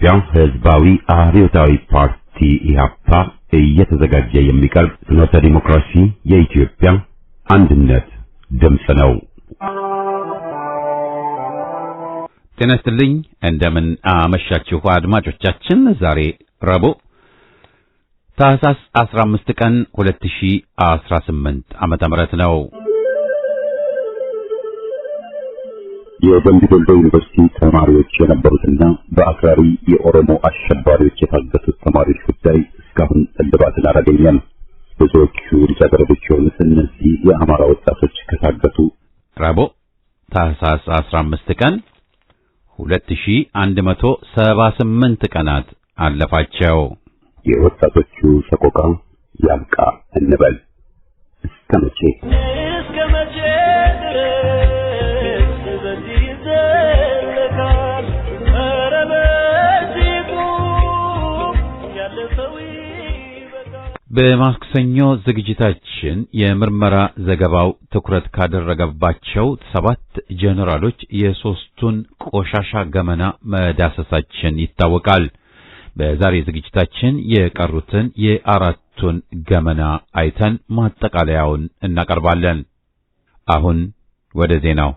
የኢትዮጵያ ሕዝባዊ አብዮታዊ ፓርቲ ኢህአፓ እየተዘጋጀ የሚቀርብ ፍኖተ ዲሞክራሲ የኢትዮጵያ አንድነት ድምፅ ነው። ጤና ይስጥልኝ፣ እንደምን አመሻችሁ አድማጮቻችን። ዛሬ ረቡዕ ታህሳስ 15 ቀን 2018 ዓመተ ምህረት ነው። የደምቢ ዶሎ ዩኒቨርሲቲ ተማሪዎች የነበሩትና በአክራሪ የኦሮሞ አሸባሪዎች የታገቱት ተማሪዎች ጉዳይ እስካሁን እልባትን አላገኘም። ብዙዎቹ ልጃገረዶች የሆኑት እነዚህ የአማራ ወጣቶች ከታገቱ ረቡዕ ታህሳስ 15 ቀን 2178 ቀናት አለፋቸው። የወጣቶቹ ሰቆቃ ያብቃ እንበል። እስከ መቼ በማክሰኞ ዝግጅታችን የምርመራ ዘገባው ትኩረት ካደረገባቸው 7 ጄኔራሎች የሶስቱን ቆሻሻ ገመና መዳሰሳችን ይታወቃል። በዛሬ ዝግጅታችን የቀሩትን የአራቱን ገመና አይተን ማጠቃለያውን እናቀርባለን። አሁን ወደ ዜናው።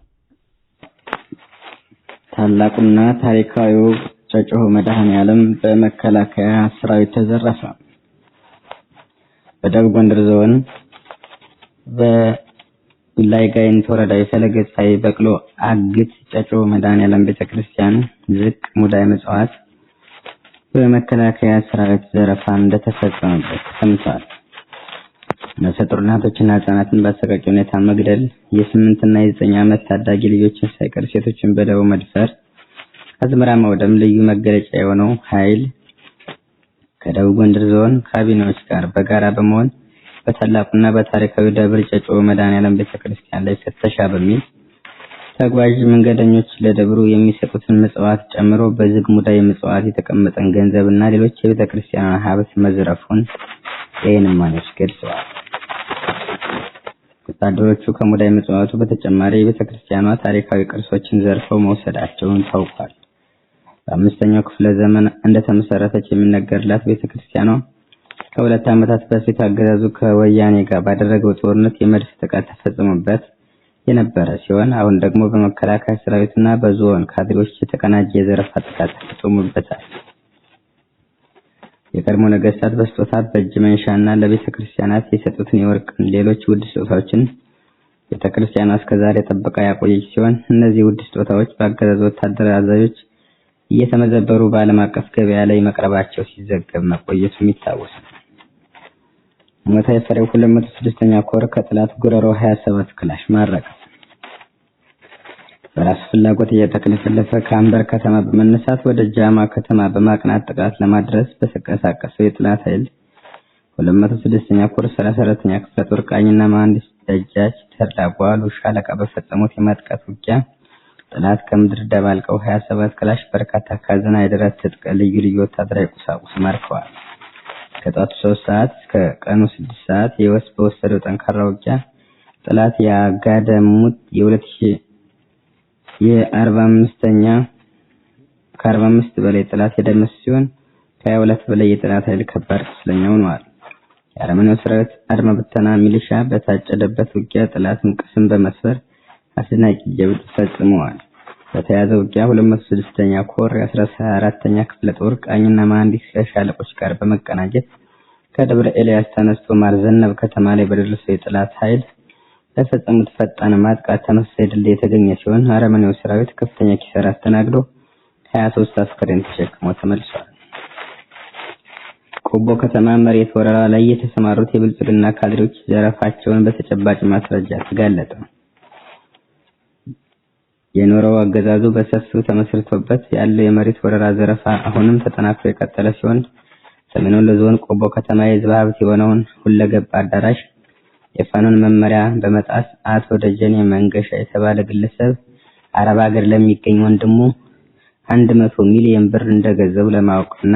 ታላቁና ታሪካዊው ጨጨሆ መድኃኔዓለም በመከላከያ ሰራዊት ተዘረፈ። በደቡብ ጎንደር ዞን በላይ ጋይንት ወረዳ የፈለገ ፀሐይ በቅሎ አግት ጨጨሆ መድኃኔዓለም ቤተክርስቲያን ዝቅ ሙዳይ ምጽዋት በመከላከያ ሰራዊት ዘረፋ እንደተፈጸመበት ሰምቷል። ነፍሰ ጡር እናቶችና ህጻናትን በአሰቃቂ ሁኔታ መግደል፣ የ8 እና የ9 ዓመት ታዳጊ ልጆችን ሳይቀር ሴቶችን በደቦ መድፈር፣ አዝመራ ማውደም ልዩ መገለጫ የሆነው ኃይል ከደቡብ ጎንደር ዞን ካቢኔዎች ጋር በጋራ በመሆን በታላቁና በታሪካዊ ደብረ ጨጨሆ መድኃኔዓለም ቤተክርስቲያን ላይ ፍተሻ በሚል ተጓዥ መንገደኞች ለደብሩ የሚሰጡትን ምጽዋት ጨምሮ በዝግ ሙዳይ ምጽዋት የተቀመጠን ገንዘብና ሌሎች የቤተክርስቲያን ሀብት መዝረፉን የዓይን እማኞች ገልጸዋል። ወታደሮቹ ከሙዳይ ምጽዋቱ በተጨማሪ የቤተክርስቲያኗ ታሪካዊ ቅርሶችን ዘርፈው መውሰዳቸውን ታውቋል። በ5ኛው ክፍለ ዘመን እንደተመሰረተች የሚነገርላት ቤተክርስቲያኗ ከ2 ዓመታት በፊት አገዛዙ ከወያኔ ጋር ባደረገው ጦርነት የመድፍ ጥቃት ተፈጽሞበት የነበረ ሲሆን አሁን ደግሞ በመከላከያ ሰራዊትና በዞን ካድሬዎች የተቀናጀ የዘረፋ ጥቃት ተፈጽሞበታል። የቀድሞ ነገስታት በስጦታ በእጅ መንሻና ለቤተክርስቲያናት የሰጡትን የወርቅ ሌሎች ውድ ስጦታዎችን ቤተክርስቲያኗ እስከዛሬ ጠብቃ ያቆየች ሲሆን እነዚህ ውድ ስጦታዎች በአገዛዙ ወታደራዊ አዛዦች እየተመዘበሩ በዓለም አቀፍ ገበያ ላይ መቅረባቸው ሲዘገብ መቆየቱም ይታወሳል። ሞታይ ፈሬው 206ኛ ኮር ከጥላት ጉረሮ 27 ክላሽ ማረከ። በራስ ፍላጎት እየተከለፈለፈ ከአምበር ከተማ በመነሳት ወደ ጃማ ከተማ በማቅናት ጥቃት ለማድረስ በተንቀሳቀሰው የጥላት ኃይል 206ኛ ኮር 34ኛ ክፍለ ጦር ቃኝና መሐንዲስ ደጃች ተርዳጓሉ ሻለቃ በፈጸሙት የማጥቃት ውጊያ ጥላት ከምድር ደባልቀው 27 ክላሽ በርካታ ካዝና የደረት ትጥቅ ልዩ ልዩ ወታደራዊ ቁሳቁስ ማርከዋል። ከጠዋቱ 3 ሰዓት እስከ ቀኑ 6 ሰዓት በወሰደው ጠንካራ ውጊያ ጥላት ያጋደሙት ከ45 በላይ ጥላት የደመሰ ሲሆን ከ22 በላይ የጥላት ኃይል ከባድ ቁስለኛ ሆኗል። የአረመኔው ሰራዊት አድማ ብተና ሚሊሻ በታጨደበት ውጊያ ጥላትን ቅስም በመስበር አስደናቂ ጀብድ ፈጽመዋል። በተያዘው ውጊያ 206ኛ ኮር 14ኛ ክፍለ ጦር ቃኝና መሐንዲስ ሻለቆች ጋር በመቀናጀት ከደብረ ኤልያስ ተነስቶ ማርዘነብ ከተማ ላይ በደረሰው የጥላት ኃይል ለፈጸሙት ፈጣን ማጥቃት ተመሳሳይ ድል የተገኘ ሲሆን አረመኔው ሰራዊት ከፍተኛ ኪሳራ አስተናግዶ 23 አስከሬን ተሸክሞ ተመልሷል። ቆቦ ከተማ መሬት ወረራ ላይ የተሰማሩት የብልጽግና ካድሬዎች ዘረፋቸውን በተጨባጭ ማስረጃ ተጋለጠ። የኖረው አገዛዙ በሰፊው ተመስርቶበት ያለው የመሬት ወረራ ዘረፋ አሁንም ተጠናክሮ የቀጠለ ሲሆን ሰሜን ወሎ ዞን ቆቦ ከተማ የህዝብ ሀብት የሆነውን ሁለገብ አዳራሽ የፋኖን መመሪያ በመጣስ አቶ ደጀኔ መንገሻ የተባለ ግለሰብ አረብ ሀገር ለሚገኝ ወንድሙ 100 ሚሊዮን ብር እንደገዛው ለማወቅና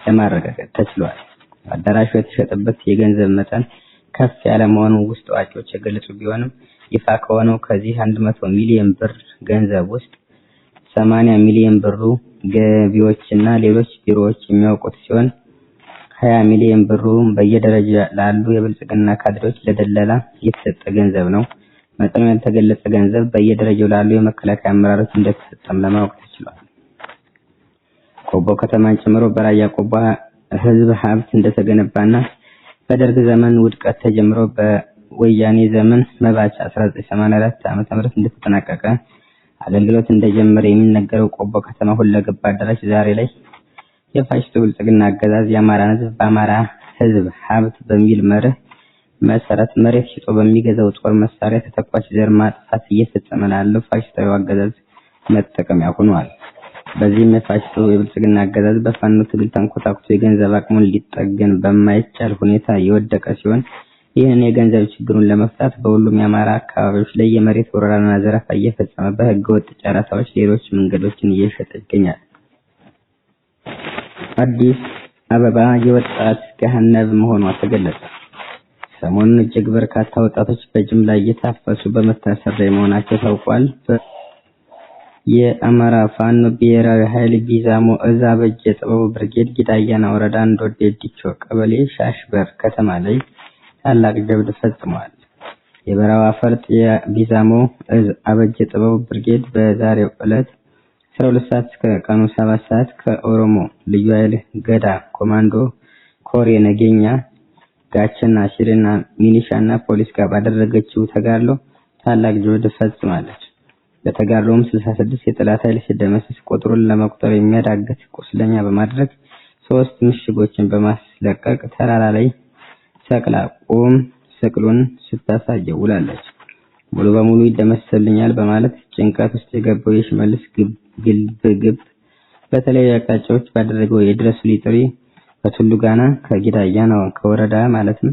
ለማረጋገጥ ተችሏል። አዳራሹ የተሸጠበት የገንዘብ መጠን ከፍ ያለ መሆኑን ውስጥ አዋቂዎች የገለጹ ቢሆንም ይፋ ከሆነው ከዚህ 100 ሚሊዮን ብር ገንዘብ ውስጥ 80 ሚሊዮን ብሩ ገቢዎችና ሌሎች ቢሮዎች የሚያውቁት ሲሆን 20 ሚሊዮን ብሩ በየደረጃ ላሉ የብልጽግና ካድሬዎች ለደለላ የተሰጠ ገንዘብ ነው። መጠኑ ያልተገለጸ ገንዘብ በየደረጃው ላሉ የመከላከያ አመራሮች እንደተሰጠም ለማወቅ ተችሏል። ቆቦ ከተማን ጨምሮ በራያ ቆቦ ህዝብ ሀብት እንደተገነባና በደርግ ዘመን ውድቀት ተጀምሮ በወያኔ ዘመን መባቻ 1984 ዓ.ም እንደተጠናቀቀ አገልግሎት እንደጀመረ የሚነገረው ቆቦ ከተማ ሁለገብ አዳራሽ ዛሬ ላይ የፋሽስቱ ብልጽግና አገዛዝ የአማራን ህዝብ በአማራ ህዝብ ሀብት በሚል መርህ መሰረት መሬት ሽጦ በሚገዛው ጦር መሳሪያ ተተኳሽ ዘር ማጥፋት እየፈጸመ ላለው ፋሽስታዊ አገዛዝ መጠቀሚያ ሆኗል። በዚህም የፋሽስቱ የብልጽግና አገዛዝ በፋኖ ትግል ተንኮታኩቶ የገንዘብ አቅሙን ሊጠገን በማይቻል ሁኔታ የወደቀ ሲሆን ይህን የገንዘብ ችግሩን ለመፍታት በሁሉም የአማራ አካባቢዎች ላይ የመሬት ወረራና ዘረፋ እየፈጸመ በህገወጥ ጨረታዎች ሌሎች መንገዶችን እየሸጠ ይገኛል። አዲስ አበባ የወጣት ገሃነም መሆኗ ተገለጸ። ሰሞኑን እጅግ በርካታ ወጣቶች በጅምላ እየታፈሱ በመታሰር ላይ መሆናቸው ታውቋል። የአማራ ፋኖ ብሔራዊ ኃይል ቢዛሞ እዝ አበጀ ጥበቡ ብርጌድ ጊዳያና ወረዳ እንዶዴ ዲቾ ቀበሌ ሻሽበር ከተማ ላይ ታላቅ ጀብድ ፈጽሟል። የበረሃ ፈርጥ የቢዛሞ እዝ አበጀ ጥበቡ ብርጌድ በዛሬው ዕለት 12 ሰዓት እስከ ቀኑ 7 ሰዓት ከኦሮሞ ልዩ ኃይል ገዳ ኮማንዶ ኮሬ ነገኛ ጋቸና ሽሪና ሚሊሻና ፖሊስ ጋር ባደረገችው ተጋድሎ ታላቅ ጀብድ ፈጽማለች። በተጋድሎም 66 የጠላት ኃይል ሲደመሰስ ቁጥሩን ለመቁጠር የሚያዳግት ቁስለኛ በማድረግ 3 ምሽጎችን በማስለቀቅ ተራራ ላይ ሰቅላ ቁም ስቅሉን ስታሳየው ውላለች። ሙሉ በሙሉ ይደመሰልኛል በማለት ጭንቀት ውስጥ የገባው የሽመልስ ግልብግብ በተለያዩ አቅጣጫዎች ባደረገው የድረሱልኝ ጥሪ ከቱሉ ጋና ከጊዳያና ከወረዳ ማለትም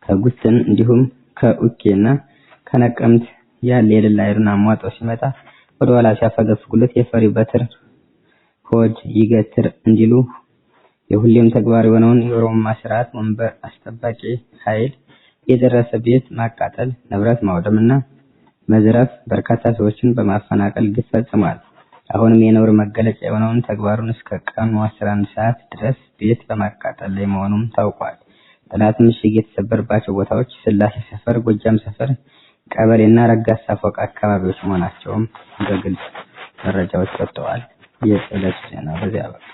ከጉትን እንዲሁም ከኡኬና ከነቀምት ያለ የሌላ ኃይሉን አሟጦ ሲመጣ ወደ ኋላ ሲያፈገፍጉለት የፈሪ በትር ሆድ ይገትር እንዲሉ የሁሌም ተግባር የሆነውን የኦሮሞ ስርዓት ወንበር አስጠባቂ ኃይል የደረሰ ቤት ማቃጠል፣ ንብረት ማውደምና መዝረፍ፣ በርካታ ሰዎችን በማፈናቀል ግፍ ፈጽሟል። አሁንም የነውር መገለጫ የሆነውን ተግባሩን እስከ ቀኑ 11 ሰዓት ድረስ ቤት በማቃጠል ላይ መሆኑም ታውቋል። ጠላት ምሽግ የተሰበረባቸው ቦታዎች ስላሴ ሰፈር፣ ጎጃም ሰፈር ቀበሌና ረጋሳ ፎቅ አካባቢዎች መሆናቸውም በግልጽ መረጃዎች ወጥተዋል። የዕለቱ ዜና በዚያ በቃ።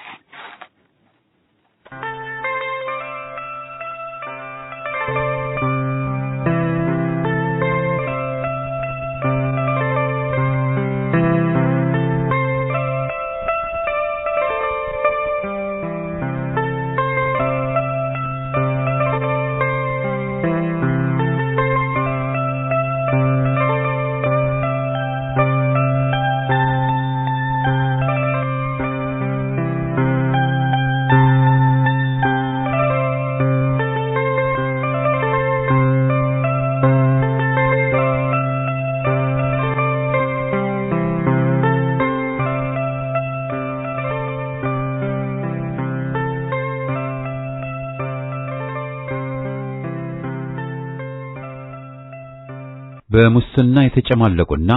በሙስና የተጨማለቁና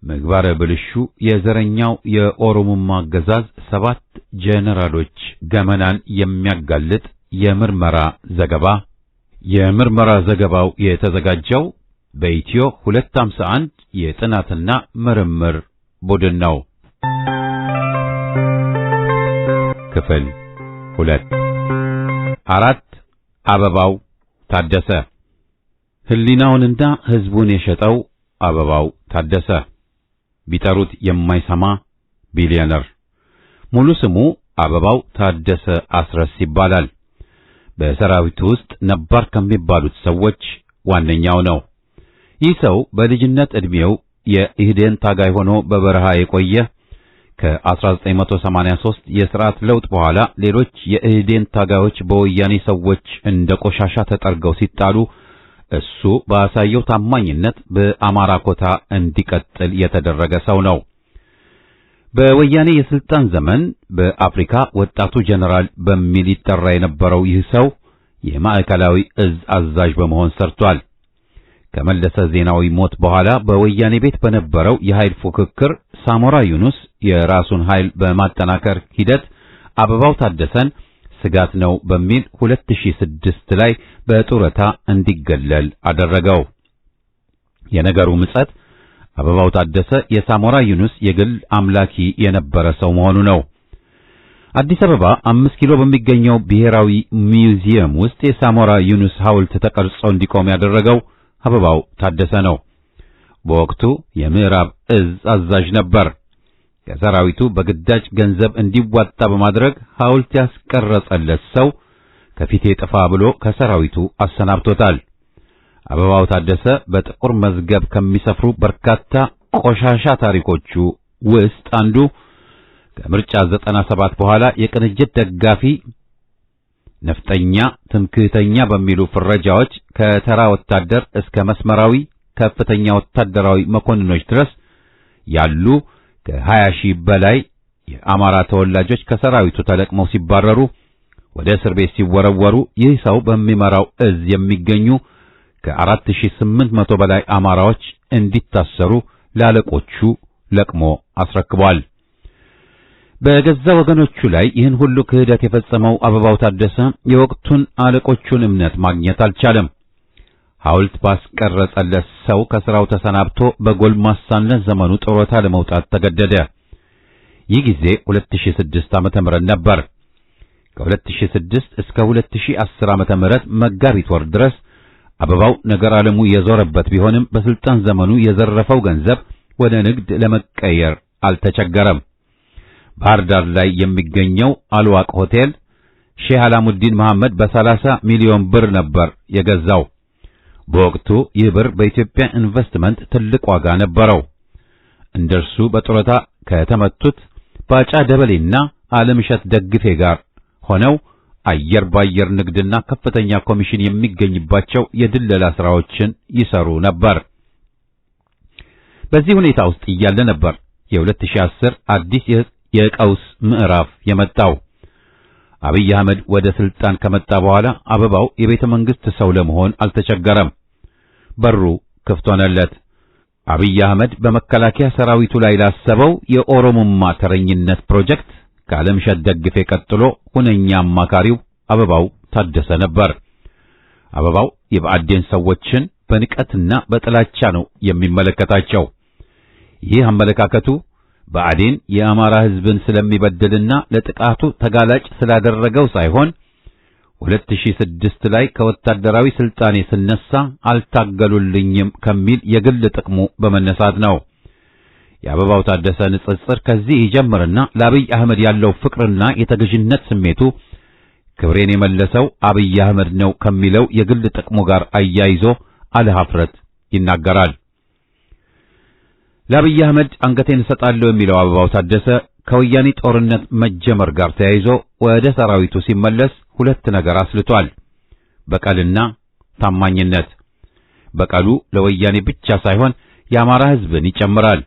ምግባረ ብልሹ የዘረኛው የኦሮሞማ አገዛዝ 7 ጄኔራሎች ገመናን የሚያጋልጥ የምርመራ ዘገባ። የምርመራ ዘገባው የተዘጋጀው በኢትዮ 251 የጥናትና ምርምር ቡድን ነው። ክፍል 2 4 አበባው ታደሰ። ህሊናውንና ህዝቡን የሸጠው አበባው ታደሰ፣ ቢጠሩት የማይሰማ ቢሊዮነር። ሙሉ ስሙ አበባው ታደሰ አስረስ ይባላል። በሰራዊቱ ውስጥ ነባር ከሚባሉት ሰዎች ዋነኛው ነው። ይህ ሰው በልጅነት ዕድሜው የኢህዴን ታጋይ ሆኖ በበረሃ የቆየ ከ1983 የሥርዓት ለውጥ በኋላ ሌሎች የኢህዴን ታጋዮች በወያኔ ሰዎች እንደ ቆሻሻ ተጠርገው ሲጣሉ እሱ ባሳየው ታማኝነት በአማራ ኮታ እንዲቀጥል የተደረገ ሰው ነው። በወያኔ የስልጣን ዘመን በአፍሪካ ወጣቱ ጀነራል በሚል ይጠራ የነበረው ይህ ሰው የማዕከላዊ እዝ አዛዥ በመሆን ሰርቷል። ከመለሰ ዜናዊ ሞት በኋላ በወያኔ ቤት በነበረው የኃይል ፉክክር ሳሞራ ዩኑስ የራሱን ኃይል በማጠናከር ሂደት አበባው ታደሰን ስጋት ነው በሚል 2006 ላይ በጡረታ እንዲገለል አደረገው። የነገሩ ምጸት አበባው ታደሰ የሳሞራ ዩኑስ የግል አምላኪ የነበረ ሰው መሆኑ ነው። አዲስ አበባ 5 ኪሎ በሚገኘው ብሔራዊ ሚውዚየም ውስጥ የሳሞራ ዩኑስ ሐውልት ተቀርጾ እንዲቆም ያደረገው አበባው ታደሰ ነው። በወቅቱ የምዕራብ እዝ አዛዥ ነበር። ከሰራዊቱ በግዳጅ ገንዘብ እንዲዋጣ በማድረግ ሐውልት ያስቀረጸለት ሰው ከፊቴ ጥፋ ብሎ ከሰራዊቱ አሰናብቶታል። አበባው ታደሰ በጥቁር መዝገብ ከሚሰፍሩ በርካታ ቆሻሻ ታሪኮቹ ውስጥ አንዱ ከምርጫ 97 በኋላ የቅንጅት ደጋፊ፣ ነፍጠኛ፣ ትምክህተኛ በሚሉ ፍረጃዎች ከተራ ወታደር እስከ መስመራዊ ከፍተኛ ወታደራዊ መኮንኖች ድረስ ያሉ ከ20 ሺህ በላይ የአማራ ተወላጆች ከሰራዊቱ ተለቅመው ሲባረሩ ወደ እስር ቤት ሲወረወሩ ይህ ሰው በሚመራው እዝ የሚገኙ ከ4800 በላይ አማራዎች እንዲታሰሩ ላለቆቹ ለቅሞ አስረክቧል። በገዛ ወገኖቹ ላይ ይህን ሁሉ ክህደት የፈጸመው አበባው ታደሰ የወቅቱን አለቆቹን እምነት ማግኘት አልቻለም። ሐውልት ባስቀረጸለት ሰው ከሥራው ተሰናብቶ በጎልማሳነት ዘመኑ ጡረታ ለመውጣት ተገደደ። ይህ ጊዜ 2006 ዓመተ ምህረት ነበር። ከ2006 እስከ 2010 ዓመተ ምህረት መጋቢት ወር ድረስ አበባው ነገር ዓለሙ የዞረበት ቢሆንም በስልጣን ዘመኑ የዘረፈው ገንዘብ ወደ ንግድ ለመቀየር አልተቸገረም። ባህር ዳር ላይ የሚገኘው አልዋቅ ሆቴል ሼህ አላሙዲን መሐመድ በ30 ሚሊዮን ብር ነበር የገዛው። በወቅቱ ይህ ብር በኢትዮጵያ ኢንቨስትመንት ትልቅ ዋጋ ነበረው። እንደርሱ በጡረታ ከተመቱት ባጫ ደበሌና ዓለምሸት ደግፌ ጋር ሆነው አየር ባየር ንግድና ከፍተኛ ኮሚሽን የሚገኝባቸው የድለላ ስራዎችን ይሰሩ ነበር። በዚህ ሁኔታ ውስጥ እያለ ነበር የ2010 አዲስ የቀውስ ምዕራፍ የመጣው። አብይ አህመድ ወደ ስልጣን ከመጣ በኋላ አበባው የቤተ መንግስት ሰው ለመሆን አልተቸገረም። በሩ ክፍት ሆነለት። አብይ አህመድ በመከላከያ ሰራዊቱ ላይ ላሰበው የኦሮሞማ ተረኝነት ፕሮጀክት ከዓለምሸት ደግፌ ቀጥሎ ሁነኛ አማካሪው አበባው ታደሰ ነበር። አበባው የብአዴን ሰዎችን በንቀትና በጥላቻ ነው የሚመለከታቸው። ይህ አመለካከቱ ብአዴን የአማራ ሕዝብን ስለሚበድልና ለጥቃቱ ተጋላጭ ስላደረገው ሳይሆን 2006 ላይ ከወታደራዊ ስልጣኔ ስነሳ አልታገሉልኝም ከሚል የግል ጥቅሙ በመነሳት ነው። የአበባው ታደሰ ንጽጽር ከዚህ ይጀምርና ለአብይ አህመድ ያለው ፍቅርና የተገዥነት ስሜቱ ክብሬን የመለሰው አብይ አህመድ ነው ከሚለው የግል ጥቅሙ ጋር አያይዞ አለሀፍረት ይናገራል። ለአብይ አህመድ አንገቴን እሰጣለሁ የሚለው አበባው ታደሰ ከወያኔ ጦርነት መጀመር ጋር ተያይዞ ወደ ሰራዊቱ ሲመለስ ሁለት ነገር አስልቷል። በቀልና ታማኝነት። በቀሉ ለወያኔ ብቻ ሳይሆን የአማራ ሕዝብን ይጨምራል።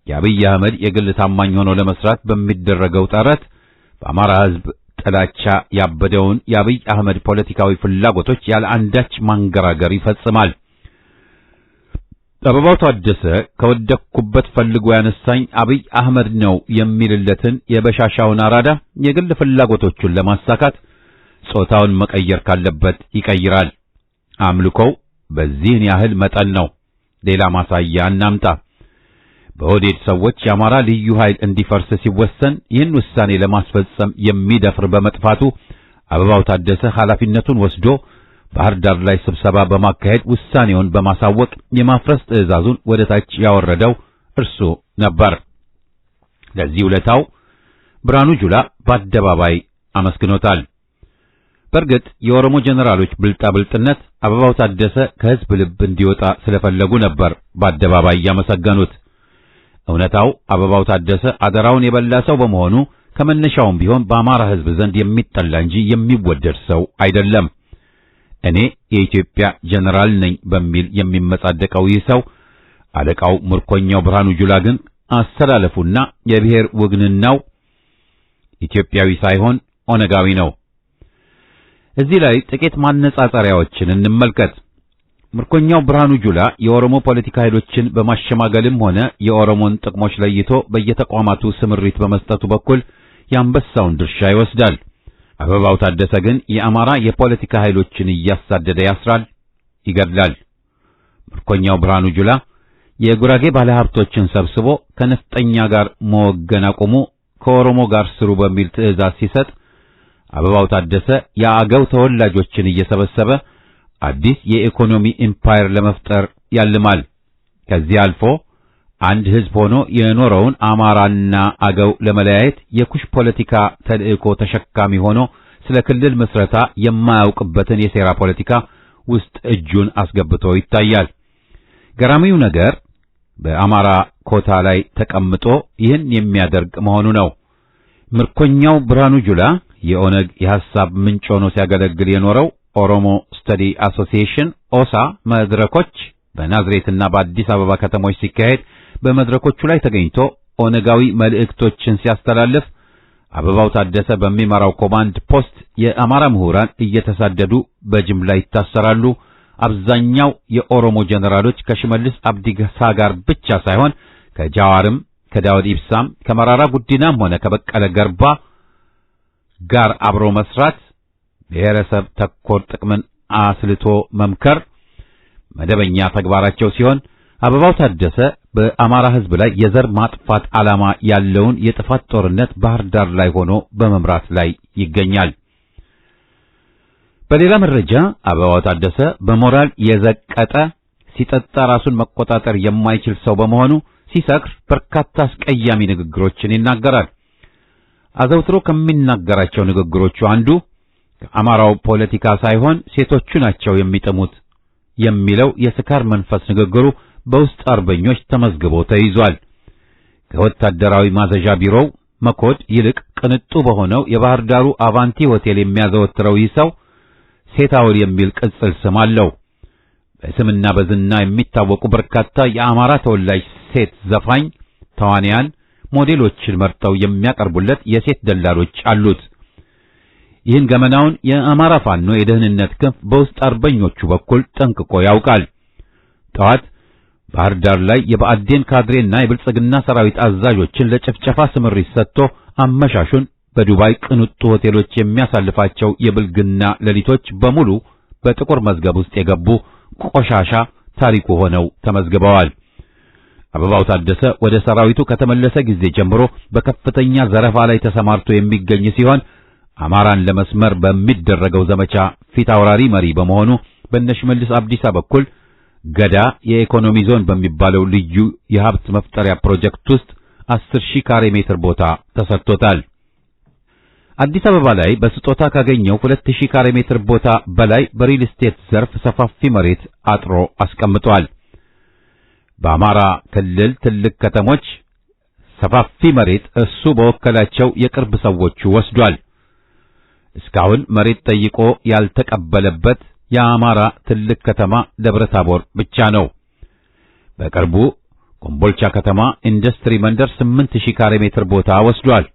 የአብይ አህመድ የግል ታማኝ ሆኖ ለመስራት በሚደረገው ጥረት በአማራ ሕዝብ ጥላቻ ያበደውን የአብይ አህመድ ፖለቲካዊ ፍላጎቶች ያለ አንዳች ማንገራገር ይፈጽማል። አበባው ታደሰ ከወደቅኩበት ፈልጎ ያነሳኝ አብይ አህመድ ነው የሚልለትን የበሻሻውን አራዳ የግል ፍላጎቶቹን ለማሳካት ጾታውን መቀየር ካለበት ይቀይራል። አምልኮው በዚህን ያህል መጠን ነው። ሌላ ማሳያ እናምጣ። በኦዴድ ሰዎች የአማራ ልዩ ኃይል እንዲፈርስ ሲወሰን ይህን ውሳኔ ለማስፈጸም የሚደፍር በመጥፋቱ አበባው ታደሰ ኃላፊነቱን ወስዶ ባህር ዳር ላይ ስብሰባ በማካሄድ ውሳኔውን በማሳወቅ የማፍረስ ትዕዛዙን ወደ ታች ያወረደው እርሱ ነበር። ለዚህ ውለታው ብርሃኑ ጁላ በአደባባይ አመስግኖታል። በእርግጥ የኦሮሞ ጀነራሎች ብልጣብልጥነት አበባው ታደሰ ከህዝብ ልብ እንዲወጣ ስለፈለጉ ነበር በአደባባይ ያመሰገኑት። እውነታው አበባው ታደሰ አደራውን የበላ ሰው በመሆኑ ከመነሻውም ቢሆን በአማራ ህዝብ ዘንድ የሚጠላ እንጂ የሚወደድ ሰው አይደለም። እኔ የኢትዮጵያ ጀነራል ነኝ በሚል የሚመጻደቀው ይህ ሰው አለቃው ምርኮኛው ብርሃኑ ጁላ ግን አስተላለፉና የብሔር ውግንናው ኢትዮጵያዊ ሳይሆን ኦነጋዊ ነው። እዚህ ላይ ጥቂት ማነጻጸሪያዎችን እንመልከት። ምርኮኛው ብርሃኑ ጁላ የኦሮሞ ፖለቲካ ኃይሎችን በማሸማገልም ሆነ የኦሮሞን ጥቅሞች ለይቶ በየተቋማቱ ስምሪት በመስጠቱ በኩል የአንበሳውን ድርሻ ይወስዳል። አበባው ታደሰ ግን የአማራ የፖለቲካ ኃይሎችን እያሳደደ ያስራል፣ ይገድላል። ምርኮኛው ብርሃኑ ጁላ የጉራጌ ባለሀብቶችን ሰብስቦ ከነፍጠኛ ጋር መወገን አቁሙ፣ ከኦሮሞ ጋር ስሩ በሚል ትዕዛዝ ሲሰጥ አበባው ታደሰ የአገው ተወላጆችን እየሰበሰበ አዲስ የኢኮኖሚ ኢምፓየር ለመፍጠር ያልማል። ከዚህ አልፎ አንድ ህዝብ ሆኖ የኖረውን አማራና አገው ለመለያየት የኩሽ ፖለቲካ ተልእኮ ተሸካሚ ሆኖ ስለ ክልል መስረታ የማያውቅበትን የሴራ ፖለቲካ ውስጥ እጁን አስገብቶ ይታያል። ገራሚው ነገር በአማራ ኮታ ላይ ተቀምጦ ይህን የሚያደርግ መሆኑ ነው። ምርኮኛው ብርሃኑ ጁላ የኦነግ የሐሳብ ምንጭ ሆኖ ሲያገለግል የኖረው ኦሮሞ ስተዲ አሶሲዬሽን ኦሳ መድረኮች በናዝሬትና በአዲስ አበባ ከተሞች ሲካሄድ በመድረኮቹ ላይ ተገኝቶ ኦነጋዊ መልእክቶችን ሲያስተላልፍ አበባው ታደሰ በሚመራው ኮማንድ ፖስት የአማራ ምሁራን እየተሳደዱ በጅምላ ይታሰራሉ። አብዛኛው የኦሮሞ ጀነራሎች ከሽመልስ አብዲሳ ጋር ብቻ ሳይሆን ከጃዋርም፣ ከዳውድ ኢብሳም፣ ከመራራ ጉዲናም ሆነ ከበቀለ ገርባ ጋር አብሮ መስራት፣ ብሔረሰብ ተኮር ጥቅምን አስልቶ መምከር መደበኛ ተግባራቸው ሲሆን አበባው ታደሰ በአማራ ሕዝብ ላይ የዘር ማጥፋት ዓላማ ያለውን የጥፋት ጦርነት ባህር ዳር ላይ ሆኖ በመምራት ላይ ይገኛል። በሌላ መረጃ አበባው ታደሰ በሞራል የዘቀጠ ሲጠጣ ራሱን መቆጣጠር የማይችል ሰው በመሆኑ ሲሰክር በርካታ አስቀያሚ ንግግሮችን ይናገራል። አዘውትሮ ከሚናገራቸው ንግግሮቹ አንዱ ከአማራው ፖለቲካ ሳይሆን ሴቶቹ ናቸው የሚጥሙት የሚለው የስካር መንፈስ ንግግሩ በውስጥ አርበኞች ተመዝግቦ ተይዟል። ከወታደራዊ ማዘዣ ቢሮው መኮድ ይልቅ ቅንጡ በሆነው የባህር ዳሩ አቫንቲ ሆቴል የሚያዘወትረው ይህ ሰው ሴታውል የሚል ቅጽል ስም አለው። በስምና በዝና የሚታወቁ በርካታ የአማራ ተወላጅ ሴት ዘፋኝ፣ ተዋንያን፣ ሞዴሎችን መርጠው የሚያቀርቡለት የሴት ደላሎች አሉት። ይህን ገመናውን የአማራ ፋኖ የደህንነት ክንፍ በውስጥ አርበኞቹ በኩል ጠንቅቆ ያውቃል። ጠዋት ባህር ዳር ላይ የብአዴን ካድሬና የብልጽግና ሰራዊት አዛዦችን ለጭፍጨፋ ስምሪት ሰጥቶ አመሻሹን በዱባይ ቅንጡ ሆቴሎች የሚያሳልፋቸው የብልግና ሌሊቶች በሙሉ በጥቁር መዝገብ ውስጥ የገቡ ቆሻሻ ታሪኩ ሆነው ተመዝግበዋል። አበባው ታደሰ ወደ ሰራዊቱ ከተመለሰ ጊዜ ጀምሮ በከፍተኛ ዘረፋ ላይ ተሰማርቶ የሚገኝ ሲሆን አማራን ለመስመር በሚደረገው ዘመቻ ፊት አውራሪ መሪ በመሆኑ በሽመልስ አብዲሳ በኩል ገዳ የኢኮኖሚ ዞን በሚባለው ልዩ የሀብት መፍጠሪያ ፕሮጀክት ውስጥ 10,000 ካሬ ሜትር ቦታ ተሰጥቶታል። አዲስ አበባ ላይ በስጦታ ካገኘው 2,000 ካሬ ሜትር ቦታ በላይ በሪል ስቴት ዘርፍ ሰፋፊ መሬት አጥሮ አስቀምጧል። በአማራ ክልል ትልቅ ከተሞች ሰፋፊ መሬት እሱ በወከላቸው የቅርብ ሰዎቹ ወስዷል። እስካሁን መሬት ጠይቆ ያልተቀበለበት የአማራ ትልቅ ከተማ ደብረ ታቦር ብቻ ነው። በቅርቡ ኮምቦልቻ ከተማ ኢንዱስትሪ መንደር 8,000 ካሬ ሜትር ቦታ ወስዷል።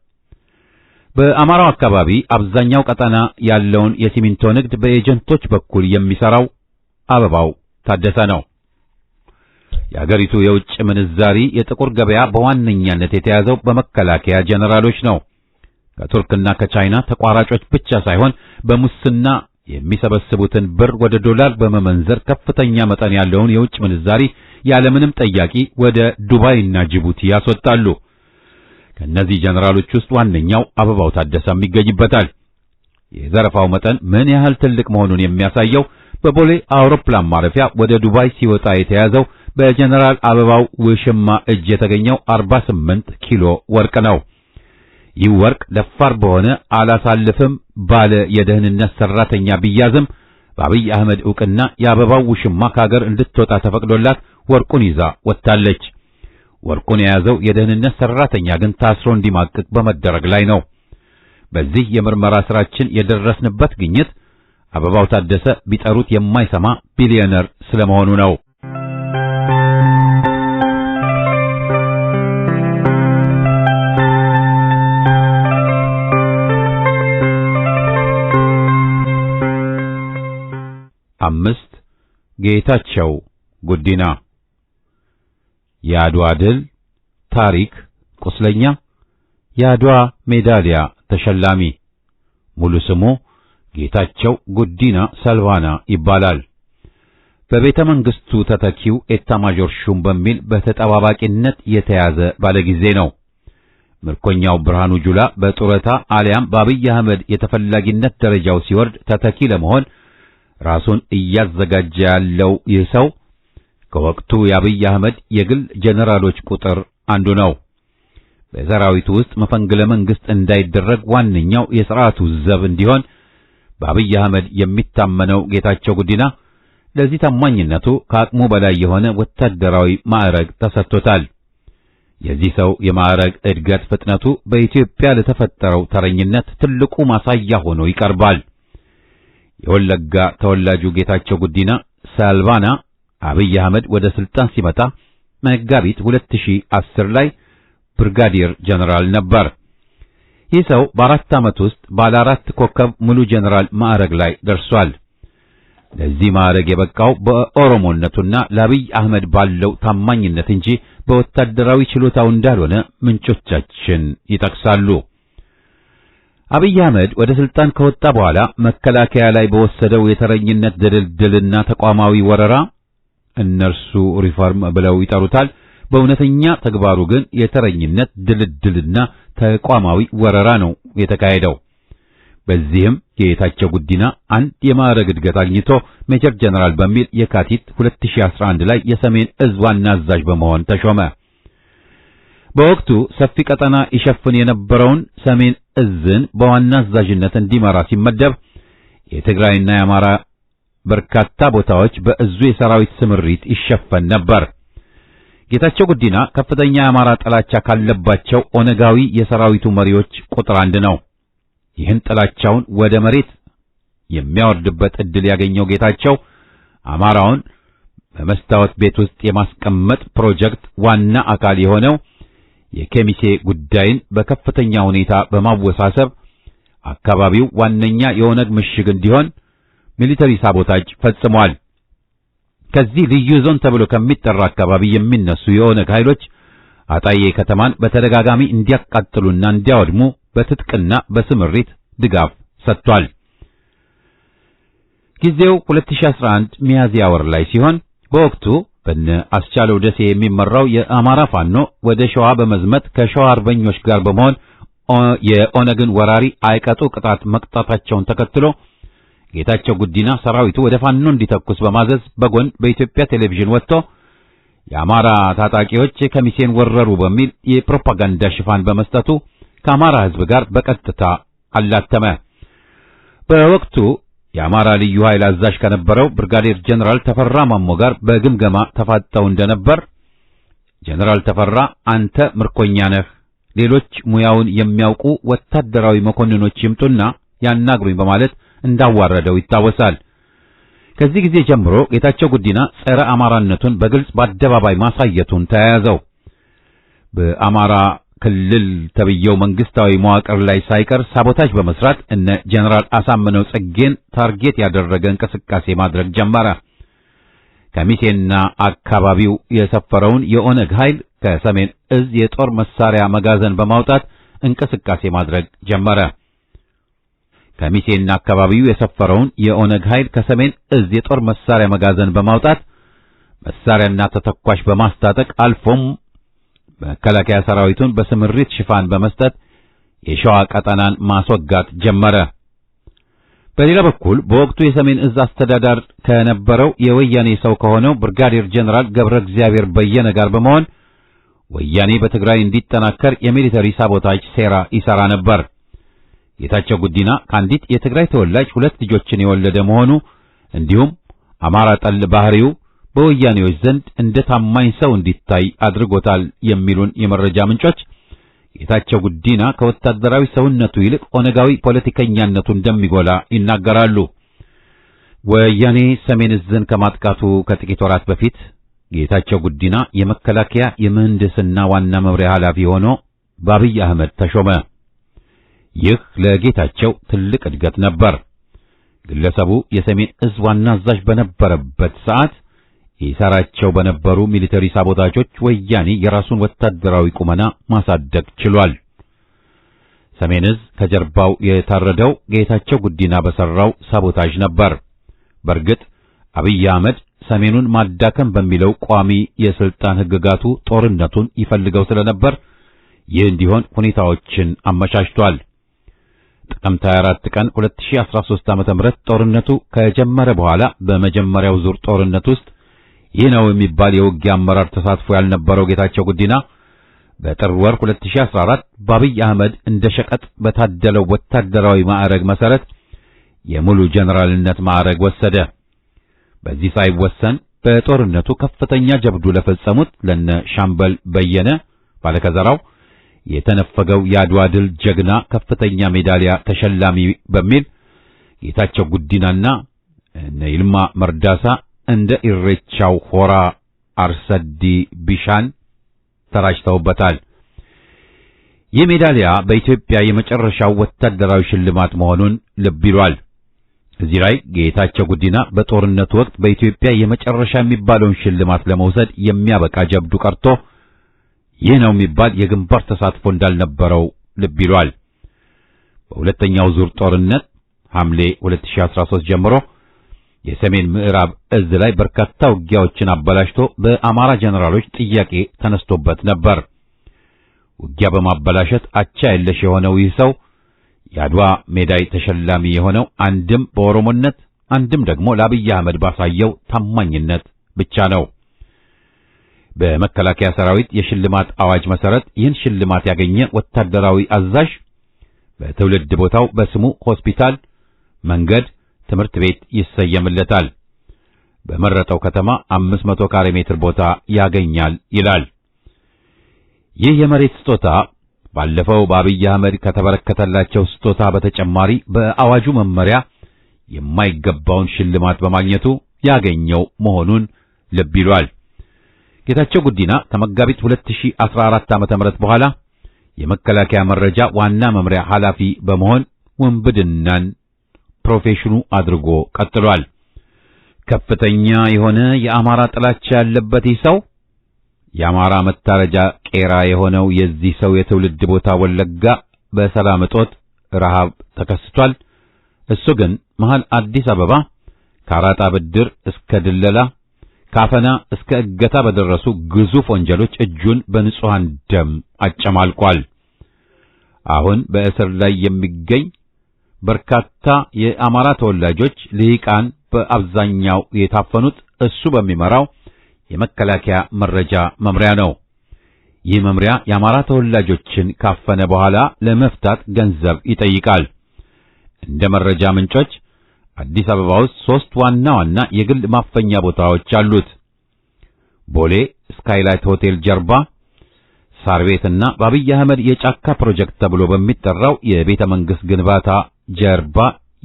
በአማራው አካባቢ አብዛኛው ቀጠና ያለውን የሲሚንቶ ንግድ በኤጀንቶች በኩል የሚሰራው አበባው ታደሰ ነው። የአገሪቱ የውጭ ምንዛሪ የጥቁር ገበያ በዋነኛነት የተያዘው በመከላከያ ጀነራሎች ነው። ከቱርክና ከቻይና ተቋራጮች ብቻ ሳይሆን በሙስና የሚሰበስቡትን ብር ወደ ዶላር በመመንዘር ከፍተኛ መጠን ያለውን የውጭ ምንዛሪ ያለምንም ጠያቂ ወደ ዱባይና ጅቡቲ ያስወጣሉ። ከነዚህ ጀነራሎች ውስጥ ዋነኛው አበባው ታደሰም ይገኝበታል። የዘረፋው መጠን ምን ያህል ትልቅ መሆኑን የሚያሳየው በቦሌ አውሮፕላን ማረፊያ ወደ ዱባይ ሲወጣ የተያዘው በጀነራል አበባው ውሽማ እጅ የተገኘው 48 ኪሎ ወርቅ ነው። ይህ ወርቅ ደፋር በሆነ አላሳልፍም ባለ የደህንነት ሰራተኛ ቢያዝም በአብይ አህመድ ዕውቅና የአበባው ውሽማ ከሀገር እንድትወጣ ተፈቅዶላት ወርቁን ይዛ ወጥታለች። ወርቁን የያዘው የደህንነት ሰራተኛ ግን ታስሮ እንዲማቅቅ በመደረግ ላይ ነው። በዚህ የምርመራ ስራችን የደረስንበት ግኝት አበባው ታደሰ ቢጠሩት የማይሰማ ቢሊዮነር ስለመሆኑ ነው። ጌታቸው ጉዲና። የአድዋ ድል ታሪክ ቁስለኛ፣ የአድዋ ሜዳሊያ ተሸላሚ። ሙሉ ስሙ ጌታቸው ጉዲና ሰልቫና ይባላል። በቤተ መንግስቱ ተተኪው ኤታማዦር ሹም በሚል በተጠባባቂነት የተያዘ ባለጊዜ ነው። ምርኮኛው ብርሃኑ ጁላ በጡረታ አሊያም በአብይ አህመድ የተፈላጊነት ደረጃው ሲወርድ ተተኪ ለመሆን ራሱን እያዘጋጀ ያለው ይህ ሰው ከወቅቱ የአብይ አህመድ የግል ጀነራሎች ቁጥር አንዱ ነው። በሰራዊቱ ውስጥ መፈንቅለ መንግስት እንዳይደረግ ዋነኛው የሥርዓቱ ዘብ እንዲሆን በአብይ አህመድ የሚታመነው ጌታቸው ጉዲና ለዚህ ታማኝነቱ ከአቅሙ በላይ የሆነ ወታደራዊ ማዕረግ ተሰጥቶታል። የዚህ ሰው የማዕረግ እድገት ፍጥነቱ በኢትዮጵያ ለተፈጠረው ተረኝነት ትልቁ ማሳያ ሆኖ ይቀርባል። የወለጋ ተወላጁ ጌታቸው ጉዲና ሰልቫና አብይ አህመድ ወደ ስልጣን ሲመጣ መጋቢት 2010 ላይ ብርጋዴር ጀነራል ነበር። ይህ ሰው በ4 ዓመት ውስጥ ባለ 4 ኮከብ ሙሉ ጀነራል ማዕረግ ላይ ደርሷል። ለዚህ ማዕረግ የበቃው በኦሮሞነቱና ለአብይ አህመድ ባለው ታማኝነት እንጂ በወታደራዊ ችሎታው እንዳልሆነ ምንጮቻችን ይጠቅሳሉ። አብይ አህመድ ወደ ስልጣን ከወጣ በኋላ መከላከያ ላይ በወሰደው የተረኝነት ድልድልና ተቋማዊ ወረራ እነርሱ ሪፎርም ብለው ይጠሩታል። በእውነተኛ ተግባሩ ግን የተረኝነት ድልድልና ተቋማዊ ወረራ ነው የተካሄደው። በዚህም ጌታቸው ጉዲና አንድ የማዕረግ እድገት አግኝቶ ሜጀር ጀነራል በሚል የካቲት 2011 ላይ የሰሜን እዝ ዋና አዛዥ በመሆን ተሾመ። በወቅቱ ሰፊ ቀጠና ይሸፍን የነበረውን ሰሜን እዝን በዋና አዛዥነት እንዲመራ ሲመደብ የትግራይና የአማራ በርካታ ቦታዎች በእዙ የሰራዊት ስምሪት ይሸፈን ነበር። ጌታቸው ጉዲና ከፍተኛ የአማራ ጥላቻ ካለባቸው ኦነጋዊ የሰራዊቱ መሪዎች ቁጥር አንድ ነው። ይህን ጥላቻውን ወደ መሬት የሚያወርድበት ዕድል ያገኘው ጌታቸው አማራውን በመስታወት ቤት ውስጥ የማስቀመጥ ፕሮጀክት ዋና አካል የሆነው የኬሚሴ ጉዳይን በከፍተኛ ሁኔታ በማወሳሰብ አካባቢው ዋነኛ የኦነግ ምሽግ እንዲሆን ሚሊተሪ ሳቦታጅ ፈጽሟል። ከዚህ ልዩ ዞን ተብሎ ከሚጠራ አካባቢ የሚነሱ የኦነግ ኃይሎች አጣዬ ከተማን በተደጋጋሚ እንዲያቃጥሉና እንዲያወድሙ በትጥቅና በስምሪት ድጋፍ ሰጥቷል። ጊዜው 2011 ሚያዝያ ወር ላይ ሲሆን በወቅቱ በነ አስቻለው ደሴ የሚመራው የአማራ ፋኖ ወደ ሸዋ በመዝመት ከሸዋ አርበኞች ጋር በመሆን የኦነግን ወራሪ አይቀጡ ቅጣት መቅጣታቸውን ተከትሎ ጌታቸው ጉዲና ሰራዊቱ ወደ ፋኖ እንዲተኩስ በማዘዝ በጎን በኢትዮጵያ ቴሌቪዥን ወጥቶ የአማራ ታጣቂዎች ከሚሴን ወረሩ በሚል የፕሮፓጋንዳ ሽፋን በመስጠቱ ከአማራ ሕዝብ ጋር በቀጥታ አላተመ። በወቅቱ የአማራ ልዩ ኃይል አዛዥ ከነበረው ብርጋዴር ጀነራል ተፈራ ማሞ ጋር በግምገማ ተፋጠው እንደነበር ጀነራል ተፈራ አንተ ምርኮኛ ነህ፣ ሌሎች ሙያውን የሚያውቁ ወታደራዊ መኮንኖች ይምጡና ያናግሩኝ በማለት እንዳዋረደው ይታወሳል። ከዚህ ጊዜ ጀምሮ ጌታቸው ጉዲና ጸረ አማራነቱን በግልጽ በአደባባይ ማሳየቱን ተያያዘው። በአማራ ክልል ተብየው መንግስታዊ መዋቅር ላይ ሳይቀር ሳቦታጅ በመስራት እነ ጀነራል አሳምነው ጽጌን ታርጌት ያደረገ እንቅስቃሴ ማድረግ ጀመረ። ከሚሴና አካባቢው የሰፈረውን የኦነግ ኃይል ከሰሜን እዝ የጦር መሳሪያ መጋዘን በማውጣት እንቅስቃሴ ማድረግ ጀመረ። ከሚሴና አካባቢው የሰፈረውን የኦነግ ኃይል ከሰሜን እዝ የጦር መሳሪያ መጋዘን በማውጣት መሳሪያና ተተኳሽ በማስታጠቅ አልፎም መከላከያ ሰራዊቱን በስምሪት ሽፋን በመስጠት የሸዋ ቀጠናን ማስወጋት ጀመረ። በሌላ በኩል በወቅቱ የሰሜን እዝ አስተዳዳሪ ከነበረው የወያኔ ሰው ከሆነው ብርጋዴር ጀነራል ገብረ እግዚአብሔር በየነ ጋር በመሆን ወያኔ በትግራይ እንዲጠናከር የሚሊተሪ ሳቦታጅ ሴራ ይሰራ ነበር። ጌታቸው ጉዲና ከአንዲት የትግራይ ተወላጅ 2 ልጆችን የወለደ መሆኑ እንዲሁም አማራ ጠል ባህሪው በወያኔዎች ዘንድ እንደ ታማኝ ሰው እንዲታይ አድርጎታል የሚሉን የመረጃ ምንጮች ጌታቸው ጉዲና ከወታደራዊ ሰውነቱ ይልቅ ኦነጋዊ ፖለቲከኛነቱ እንደሚጎላ ይናገራሉ። ወያኔ ሰሜን እዝን ከማጥቃቱ ከጥቂት ወራት በፊት ጌታቸው ጉዲና የመከላከያ የምህንድስና ዋና መምሪያ ኃላፊ ሆኖ በአብይ አህመድ ተሾመ። ይህ ለጌታቸው ትልቅ እድገት ነበር። ግለሰቡ የሰሜን እዝ ዋና አዛዥ በነበረበት ሰዓት ይሰራቸው በነበሩ ሚሊተሪ ሳቦታጆች ወያኔ የራሱን ወታደራዊ ቁመና ማሳደግ ችሏል። ሰሜን ዕዝ ከጀርባው የታረደው ጌታቸው ጉዲና በሰራው ሳቦታጅ ነበር። በእርግጥ አብይ አህመድ ሰሜኑን ማዳከም በሚለው ቋሚ የስልጣን ህግጋቱ ጦርነቱን ይፈልገው ስለነበር ይህ እንዲሆን ሁኔታዎችን አመቻችቷል። ጥቅምት 24 ቀን 2013 ዓ.ም ጦርነቱ ከጀመረ በኋላ በመጀመሪያው ዙር ጦርነት ውስጥ ይህ ነው የሚባል የውጊያ አመራር ተሳትፎ ያልነበረው ጌታቸው ጉዲና በጥር ወር 2014 በአብይ አህመድ እንደ ሸቀጥ በታደለው ወታደራዊ ማዕረግ መሰረት የሙሉ ጀነራልነት ማዕረግ ወሰደ። በዚህ ሳይወሰን በጦርነቱ ከፍተኛ ጀብዱ ለፈጸሙት ለነ ሻምበል በየነ ባለከዘራው የተነፈገው የአድዋ ድል ጀግና ከፍተኛ ሜዳሊያ ተሸላሚ በሚል ጌታቸው ጉዲናና እነ ይልማ መርዳሳ እንደ ኢሬቻው ሆራ አርሰዲ ቢሻን ተራጭተውበታል። ይህ ሜዳሊያ በኢትዮጵያ የመጨረሻው ወታደራዊ ሽልማት መሆኑን ልብ ይሏል። እዚህ ላይ ጌታቸው ጉዲና በጦርነቱ ወቅት በኢትዮጵያ የመጨረሻ የሚባለውን ሽልማት ለመውሰድ የሚያበቃ ጀብዱ ቀርቶ ይህ ነው የሚባል የግንባር ተሳትፎ እንዳልነበረው ልብ ይሏል። በሁለተኛው ዙር ጦርነት ሐምሌ 2013 ጀምሮ የሰሜን ምዕራብ እዝ ላይ በርካታ ውጊያዎችን አበላሽቶ በአማራ ጀነራሎች ጥያቄ ተነስቶበት ነበር። ውጊያ በማበላሸት አቻ የለሽ የሆነው ይህ ሰው የአድዋ ሜዳይ ተሸላሚ የሆነው አንድም በኦሮሞነት አንድም ደግሞ ለአብይ አህመድ ባሳየው ታማኝነት ብቻ ነው። በመከላከያ ሰራዊት የሽልማት አዋጅ መሰረት ይህን ሽልማት ያገኘ ወታደራዊ አዛዥ በትውልድ ቦታው በስሙ ሆስፒታል፣ መንገድ፣ ትምህርት ቤት ይሰየምለታል። በመረጠው ከተማ 500 ካሬ ሜትር ቦታ ያገኛል ይላል። ይህ የመሬት ስጦታ ባለፈው በአብይ አህመድ ከተበረከተላቸው ስጦታ በተጨማሪ በአዋጁ መመሪያ የማይገባውን ሽልማት በማግኘቱ ያገኘው መሆኑን ልብ ይሏል። ጌታቸው ጉዲና ከመጋቢት 2014 ዓ.ም በኋላ የመከላከያ መረጃ ዋና መምሪያ ኃላፊ በመሆን ወንብድናን ፕሮፌሽኑ አድርጎ ቀጥሏል። ከፍተኛ የሆነ የአማራ ጥላቻ ያለበት ይህ ሰው የአማራ መታረጃ ቄራ የሆነው የዚህ ሰው የትውልድ ቦታ ወለጋ በሰላም እጦት ረሃብ ተከስቷል። እሱ ግን መሃል አዲስ አበባ ከአራጣ ብድር እስከ ድለላ ካፈና እስከ እገታ በደረሱ ግዙፍ ወንጀሎች እጁን በንጹሃን ደም አጨማልቋል። አሁን በእስር ላይ የሚገኝ በርካታ የአማራ ተወላጆች ልሂቃን በአብዛኛው የታፈኑት እሱ በሚመራው የመከላከያ መረጃ መምሪያ ነው። ይህ መምሪያ የአማራ ተወላጆችን ካፈነ በኋላ ለመፍታት ገንዘብ ይጠይቃል። እንደ መረጃ ምንጮች አዲስ አበባ ውስጥ 3 ዋና ዋና የግል ማፈኛ ቦታዎች አሉት። ቦሌ ስካይላይት ሆቴል ጀርባ፣ ሳር ቤትና በአብይ አህመድ የጫካ ፕሮጀክት ተብሎ በሚጠራው የቤተ መንግስት ግንባታ ጀርባ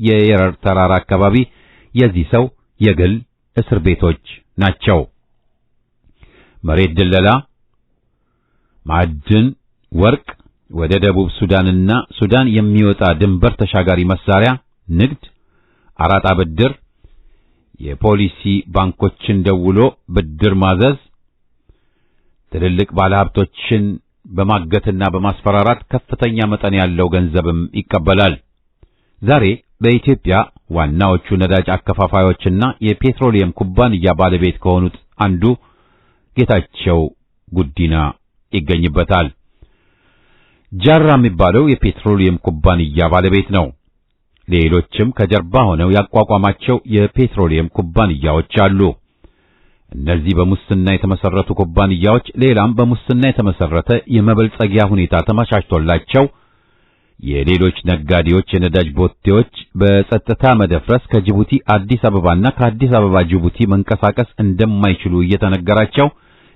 የየረር ተራራ አካባቢ የዚህ ሰው የግል እስር ቤቶች ናቸው። መሬት ድለላ፣ ማዕድን፣ ወርቅ፣ ወደ ደቡብ ሱዳንና ሱዳን የሚወጣ ድንበር ተሻጋሪ መሳሪያ ንግድ፣ አራጣ ብድር፣ የፖሊሲ ባንኮችን ደውሎ ብድር ማዘዝ፣ ትልልቅ ባለሀብቶችን በማገትና በማስፈራራት ከፍተኛ መጠን ያለው ገንዘብም ይቀበላል። ዛሬ በኢትዮጵያ ዋናዎቹ ነዳጅ አከፋፋዮችና የፔትሮሊየም ኩባንያ ባለቤት ከሆኑት አንዱ ጌታቸው ጉዲና ይገኝበታል። ጃራ የሚባለው የፔትሮሊየም ኩባንያ ባለቤት ነው። ሌሎችም ከጀርባ ሆነው ያቋቋማቸው የፔትሮሊየም ኩባንያዎች አሉ። እነዚህ በሙስና የተመሰረቱ ኩባንያዎች ሌላም በሙስና የተመሰረተ የመበልጸጊያ ሁኔታ ተመቻችቶላቸው የሌሎች ነጋዴዎች የነዳጅ ቦቴዎች በጸጥታ መደፍረስ ከጅቡቲ አዲስ አበባና ከአዲስ አበባ ጅቡቲ መንቀሳቀስ እንደማይችሉ እየተነገራቸው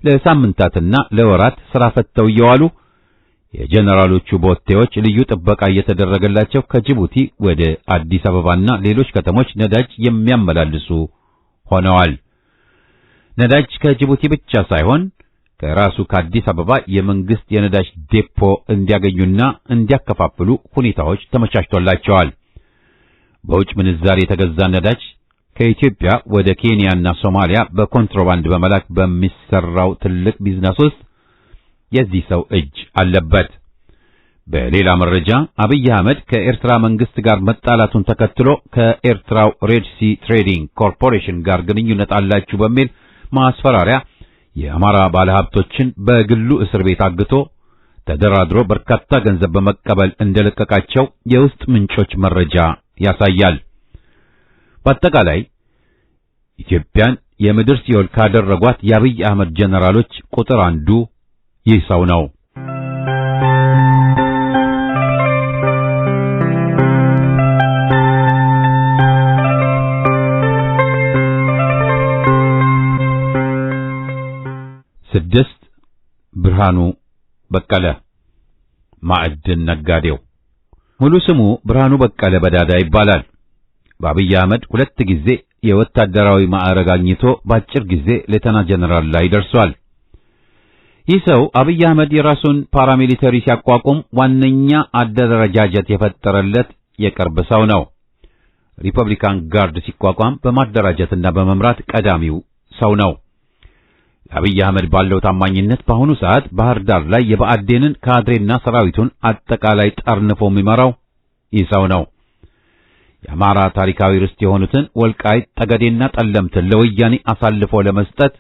ለሳምንታትና ለወራት ስራ ፈተው እየዋሉ የጀነራሎቹ ቦቴዎች ልዩ ጥበቃ እየተደረገላቸው ከጅቡቲ ወደ አዲስ አበባና ሌሎች ከተሞች ነዳጅ የሚያመላልሱ ሆነዋል። ነዳጅ ከጅቡቲ ብቻ ሳይሆን ከራሱ ከአዲስ አበባ የመንግስት የነዳጅ ዴፖ እንዲያገኙና እንዲያከፋፍሉ ሁኔታዎች ተመቻችቶላቸዋል። በውጭ ምንዛሪ የተገዛ ነዳጅ ከኢትዮጵያ ወደ ኬንያና ሶማሊያ በኮንትሮባንድ በመላክ በሚሰራው ትልቅ ቢዝነስ ውስጥ የዚህ ሰው እጅ አለበት። በሌላ መረጃ አብይ አህመድ ከኤርትራ መንግስት ጋር መጣላቱን ተከትሎ ከኤርትራው ሬድሲ ትሬዲንግ ኮርፖሬሽን ጋር ግንኙነት አላችሁ በሚል ማስፈራሪያ የአማራ ባለሀብቶችን በግሉ እስር ቤት አግቶ ተደራድሮ በርካታ ገንዘብ በመቀበል እንደለቀቃቸው የውስጥ ምንጮች መረጃ ያሳያል። በአጠቃላይ ኢትዮጵያን የምድር ሲኦል ካደረጓት የአብይ አህመድ ጀነራሎች ቁጥር አንዱ ይህ ሰው ነው። ስድስት ብርሃኑ በቀለ ማዕድን ነጋዴው። ሙሉ ስሙ ብርሃኑ በቀለ በዳዳ ይባላል። በአብይ አህመድ ሁለት ጊዜ የወታደራዊ ማዕረግ አግኝቶ በአጭር ጊዜ ሌተና ጀነራል ላይ ደርሷል። ይህ ሰው አብይ አህመድ የራሱን ፓራሚሊተሪ ሲያቋቁም ዋነኛ አደረጃጀት የፈጠረለት የቅርብ ሰው ነው። ሪፐብሊካን ጋርድ ሲቋቋም በማደራጀትና በመምራት ቀዳሚው ሰው ነው። አብይ አህመድ ባለው ታማኝነት በአሁኑ ሰዓት ባህር ዳር ላይ የብአዴንን ካድሬና ሰራዊቱን አጠቃላይ ጠርንፎ የሚመራው ይህ ሰው ነው። የአማራ ታሪካዊ ርስት የሆኑትን ወልቃይት ጠገዴና ጠለምትን ለወያኔ አሳልፎ ለመስጠት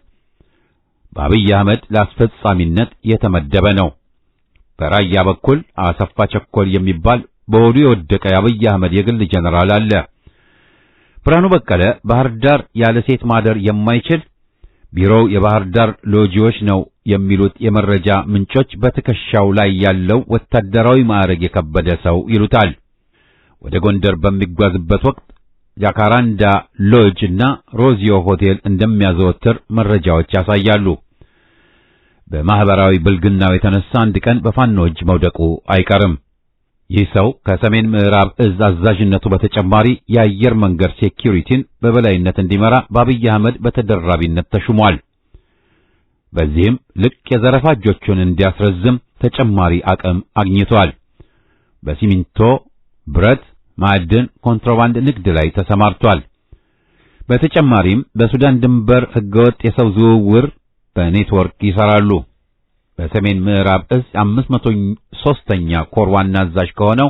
በአብይ አህመድ ለአስፈጻሚነት የተመደበ ነው። በራያ በኩል አሰፋ ቸኮል የሚባል በሆዱ የወደቀ የአብይ አህመድ የግል ጀነራል አለ። ብርሃኑ በቀለ ባህር ዳር ያለ ሴት ማደር የማይችል ቢሮው የባህር ዳር ሎጂዎች ነው የሚሉት የመረጃ ምንጮች በትከሻው ላይ ያለው ወታደራዊ ማዕረግ የከበደ ሰው ይሉታል። ወደ ጎንደር በሚጓዝበት ወቅት ጃካራንዳ ሎጅ እና ሮዚዮ ሆቴል እንደሚያዘወትር መረጃዎች ያሳያሉ። በማህበራዊ ብልግናው የተነሳ አንድ ቀን በፋኖ እጅ መውደቁ አይቀርም። ይህ ሰው ከሰሜን ምዕራብ እዝ አዛዥነቱ በተጨማሪ የአየር መንገድ ሴኩሪቲን በበላይነት እንዲመራ በአብይ አህመድ በተደራቢነት ተሹሟል። በዚህም ልክ የዘረፋ እጆቹን እንዲያስረዝም ተጨማሪ አቅም አግኝቷል። በሲሚንቶ፣ ብረት፣ ማዕድን፣ ኮንትሮባንድ ንግድ ላይ ተሰማርቷል። በተጨማሪም በሱዳን ድንበር ህገወጥ የሰው ዝውውር በኔትወርክ ይሰራሉ። በሰሜን ምዕራብ እዝ 503ኛ ኮር ዋና አዛዥ ከሆነው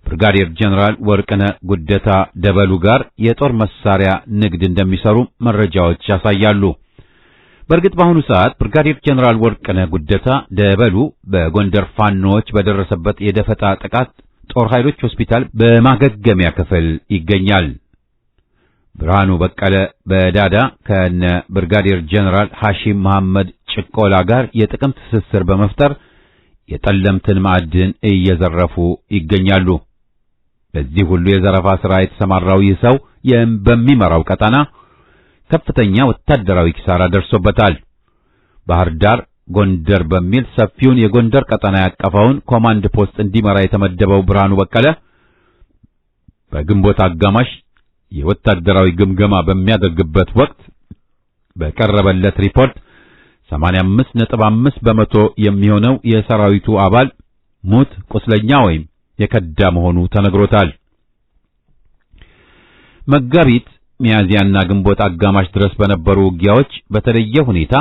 ብርጋዴር ጀነራል ወርቅነህ ጉደታ ደበሉ ጋር የጦር መሳሪያ ንግድ እንደሚሰሩ መረጃዎች ያሳያሉ። በእርግጥ በአሁኑ ሰዓት ብርጋዴር ጀነራል ወርቅነህ ጉደታ ደበሉ በጎንደር ፋኖዎች በደረሰበት የደፈጣ ጥቃት ጦር ኃይሎች ሆስፒታል በማገገሚያ ክፍል ይገኛል። ብርሃኑ በቀለ በዳዳ ከነ ብርጋዴር ጀነራል ሐሺም መሐመድ ጭቆላ ጋር የጥቅም ትስስር በመፍጠር የጠለምትን ማዕድን እየዘረፉ ይገኛሉ። በዚህ ሁሉ የዘረፋ ሥራ የተሰማራው ይህ ሰው በሚመራው ቀጠና ከፍተኛ ወታደራዊ ኪሳራ ደርሶበታል። ባህር ዳር፣ ጎንደር በሚል ሰፊውን የጎንደር ቀጠና ያቀፈውን ኮማንድ ፖስት እንዲመራ የተመደበው ብርሃኑ በቀለ በግንቦት አጋማሽ የወታደራዊ ግምገማ በሚያደርግበት ወቅት በቀረበለት ሪፖርት 85.5% የሚሆነው የሰራዊቱ አባል ሙት፣ ቁስለኛ ወይም የከዳ መሆኑ ተነግሮታል። መጋቢት፣ ሚያዝያና ግንቦት አጋማሽ ድረስ በነበሩ ውጊያዎች በተለየ ሁኔታ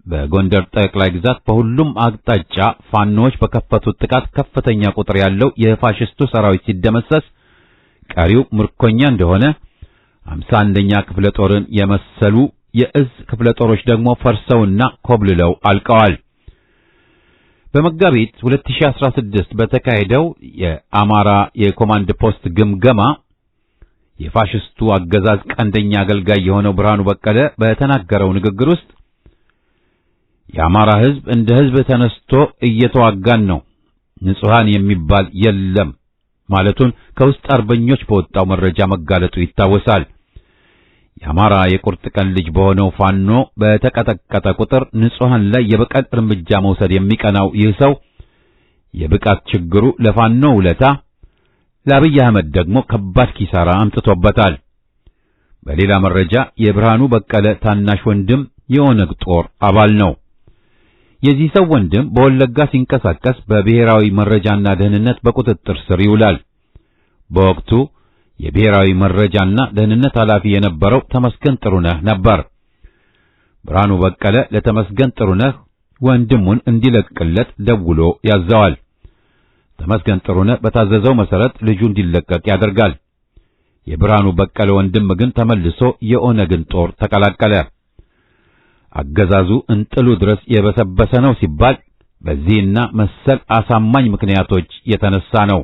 በጎንደር ጠቅላይ ግዛት በሁሉም አቅጣጫ ፋኖዎች በከፈቱት ጥቃት ከፍተኛ ቁጥር ያለው የፋሽስቱ ሰራዊት ሲደመሰስ ቀሪው ምርኮኛ እንደሆነ 51ኛ ክፍለ ጦርን የመሰሉ የእዝ ክፍለ ጦሮች ደግሞ ፈርሰውና ኮብልለው አልቀዋል። በመጋቢት 2016 በተካሄደው የአማራ የኮማንድ ፖስት ግምገማ የፋሽስቱ አገዛዝ ቀንደኛ አገልጋይ የሆነው ብርሃኑ በቀለ በተናገረው ንግግር ውስጥ የአማራ ሕዝብ እንደ ሕዝብ ተነስቶ እየተዋጋን ነው፣ ንጹሃን የሚባል የለም ማለቱን ከውስጥ አርበኞች በወጣው መረጃ መጋለጡ ይታወሳል። የአማራ የቁርጥ ቀን ልጅ በሆነው ፋኖ በተቀጠቀጠ ቁጥር ንጹሃን ላይ የበቀል እርምጃ መውሰድ የሚቀናው ይህ ሰው የብቃት ችግሩ ለፋኖ ውለታ፣ ለአብይ አህመድ ደግሞ ከባድ ኪሳራ አምጥቶበታል። በሌላ መረጃ የብርሃኑ በቀለ ታናሽ ወንድም የኦነግ ጦር አባል ነው። የዚህ ሰው ወንድም በወለጋ ሲንቀሳቀስ በብሔራዊ መረጃና ደህንነት በቁጥጥር ስር ይውላል። በወቅቱ የብሔራዊ መረጃና ደህንነት ኃላፊ የነበረው ተመስገን ጥሩነህ ነበር። ብርሃኑ በቀለ ለተመስገን ጥሩነህ ወንድሙን እንዲለቅለት ደውሎ ያዘዋል። ተመስገን ጥሩነህ በታዘዘው መሰረት ልጁ እንዲለቀቅ ያደርጋል። የብርሃኑ በቀለ ወንድም ግን ተመልሶ የኦነግን ጦር ተቀላቀለ። አገዛዙ እንጥሉ ድረስ የበሰበሰ ነው ሲባል በዚህና መሰል አሳማኝ ምክንያቶች የተነሳ ነው።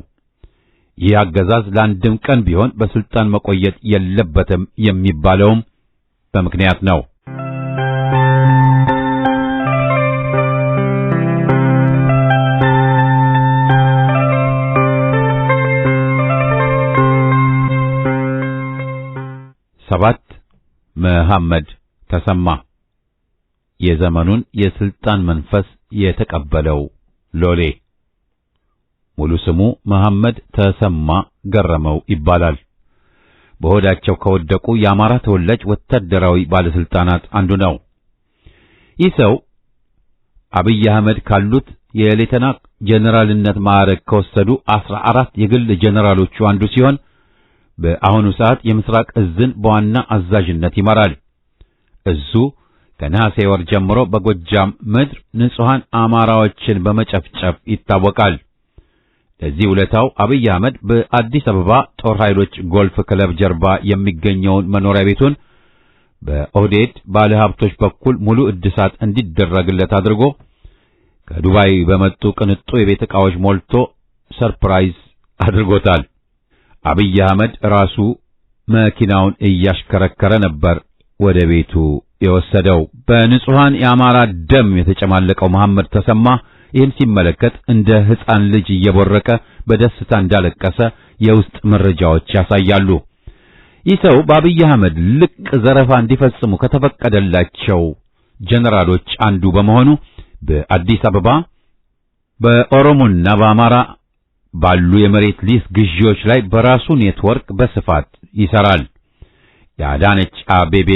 ይህ አገዛዝ ለአንድም ቀን ቢሆን በስልጣን መቆየት የለበትም የሚባለውም በምክንያት ነው። ሰባት መሐመድ ተሰማ የዘመኑን የስልጣን መንፈስ የተቀበለው ሎሌ። ሙሉ ስሙ መሐመድ ተሰማ ገረመው ይባላል። በሆዳቸው ከወደቁ የአማራ ተወላጅ ወታደራዊ ባለስልጣናት አንዱ ነው። ይህ ሰው አብይ አህመድ ካሉት የሌተና ጀነራልነት ማዕረግ ከወሰዱ 14 የግል ጀነራሎቹ አንዱ ሲሆን በአሁኑ ሰዓት የምስራቅ እዝን በዋና አዛዥነት ይመራል። እዙ ከነሐሴ ወር ጀምሮ በጎጃም ምድር ንጹሃን አማራዎችን በመጨፍጨፍ ይታወቃል። ለዚህ ውለታው አብይ አህመድ በአዲስ አበባ ጦር ኃይሎች ጎልፍ ክለብ ጀርባ የሚገኘውን መኖሪያ ቤቱን በኦህዴድ ባለሀብቶች በኩል ሙሉ እድሳት እንዲደረግለት አድርጎ ከዱባይ በመጡ ቅንጡ የቤት ዕቃዎች ሞልቶ ሰርፕራይዝ አድርጎታል። አብይ አህመድ ራሱ መኪናውን እያሽከረከረ ነበር ወደ ቤቱ የወሰደው። በንጹሃን የአማራ ደም የተጨማለቀው መሐመድ ተሰማ ይህን ሲመለከት እንደ ሕፃን ልጅ እየቦረቀ በደስታ እንዳለቀሰ የውስጥ መረጃዎች ያሳያሉ። ይህ ሰው በአብይ አህመድ ልቅ ዘረፋ እንዲፈጽሙ ከተፈቀደላቸው ጀነራሎች አንዱ በመሆኑ በአዲስ አበባ በኦሮሞና በአማራ ባሉ የመሬት ሊዝ ግዢዎች ላይ በራሱ ኔትወርክ በስፋት ይሰራል። የአዳነች አቤቤ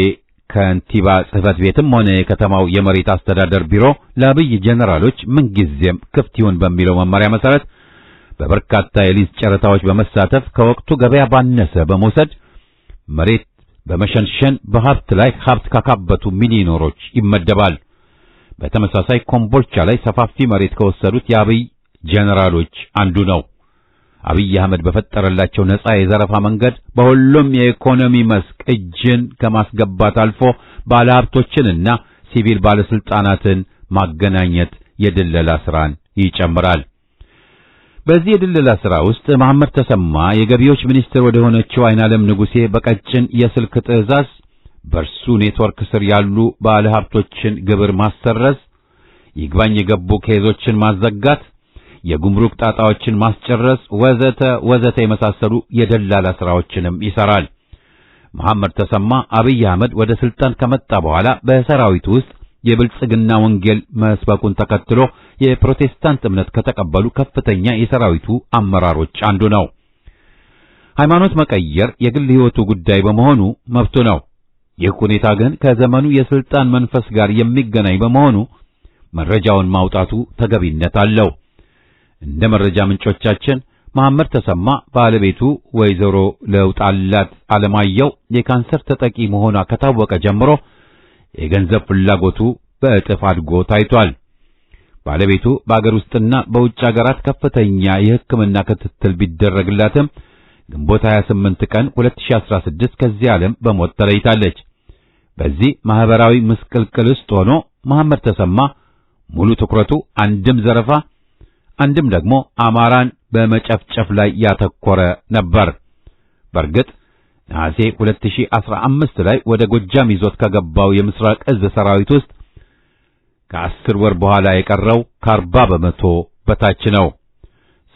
ከንቲባ ጽሕፈት ቤትም ሆነ የከተማው የመሬት አስተዳደር ቢሮ ለአብይ ጀነራሎች ምንጊዜም ክፍት ይሁን በሚለው መመሪያ መሰረት በበርካታ የሊዝ ጨረታዎች በመሳተፍ ከወቅቱ ገበያ ባነሰ በመውሰድ መሬት በመሸንሸን በሀብት ላይ ሀብት ካካበቱ ሚሊዮነሮች ይመደባል። በተመሳሳይ ኮምቦልቻ ላይ ሰፋፊ መሬት ከወሰዱት የአብይ ጀነራሎች አንዱ ነው። አብይ አህመድ በፈጠረላቸው ነፃ የዘረፋ መንገድ በሁሉም የኢኮኖሚ መስክ እጅን ከማስገባት አልፎ ባለሀብቶችንና ሲቪል ባለስልጣናትን ማገናኘት የድለላ ስራን ይጨምራል። በዚህ የድለላ ስራ ውስጥ መሐመድ ተሰማ የገቢዎች ሚኒስትር ወደ ሆነችው አይናለም ንጉሴ በቀጭን የስልክ ትዕዛዝ በርሱ ኔትወርክ ስር ያሉ ባለሀብቶችን ግብር ማሰረዝ፣ ይግባኝ የገቡ ኬዞችን ማዘጋት፣ የጉምሩክ ጣጣዎችን ማስጨረስ ወዘተ የመሳሰሉ የደላላ ስራዎችንም ይሰራል። መሐመድ ተሰማ አብይ አህመድ ወደ ስልጣን ከመጣ በኋላ በሰራዊቱ ውስጥ የብልጽግና ወንጌል መስበኩን ተከትሎ የፕሮቴስታንት እምነት ከተቀበሉ ከፍተኛ የሰራዊቱ አመራሮች አንዱ ነው። ሃይማኖት መቀየር የግል ሕይወቱ ጉዳይ በመሆኑ መብቱ ነው። ይህ ሁኔታ ግን ከዘመኑ የስልጣን መንፈስ ጋር የሚገናኝ በመሆኑ መረጃውን ማውጣቱ ተገቢነት አለው። እንደ መረጃ ምንጮቻችን መሐመድ ተሰማ ባለቤቱ ወይዘሮ ለውጣላት አለማየሁ የካንሰር ተጠቂ መሆኗ ከታወቀ ጀምሮ የገንዘብ ፍላጎቱ በእጥፍ አድጎ ታይቷል። ባለቤቱ በአገር ውስጥና በውጭ ሀገራት ከፍተኛ የሕክምና ክትትል ቢደረግላትም ግንቦት 28 ቀን 2016 ከዚህ ዓለም በሞት ተለይታለች። በዚህ ማህበራዊ ምስቅልቅል ውስጥ ሆኖ መሐመድ ተሰማ ሙሉ ትኩረቱ አንድም ዘረፋ አንድም ደግሞ አማራን በመጨፍጨፍ ላይ ያተኮረ ነበር። በእርግጥ ነሐሴ 2015 ላይ ወደ ጎጃም ይዞት ከገባው የምስራቅ እዝ ሰራዊት ውስጥ ከ10 ወር በኋላ የቀረው ከ40 በመቶ በታች ነው።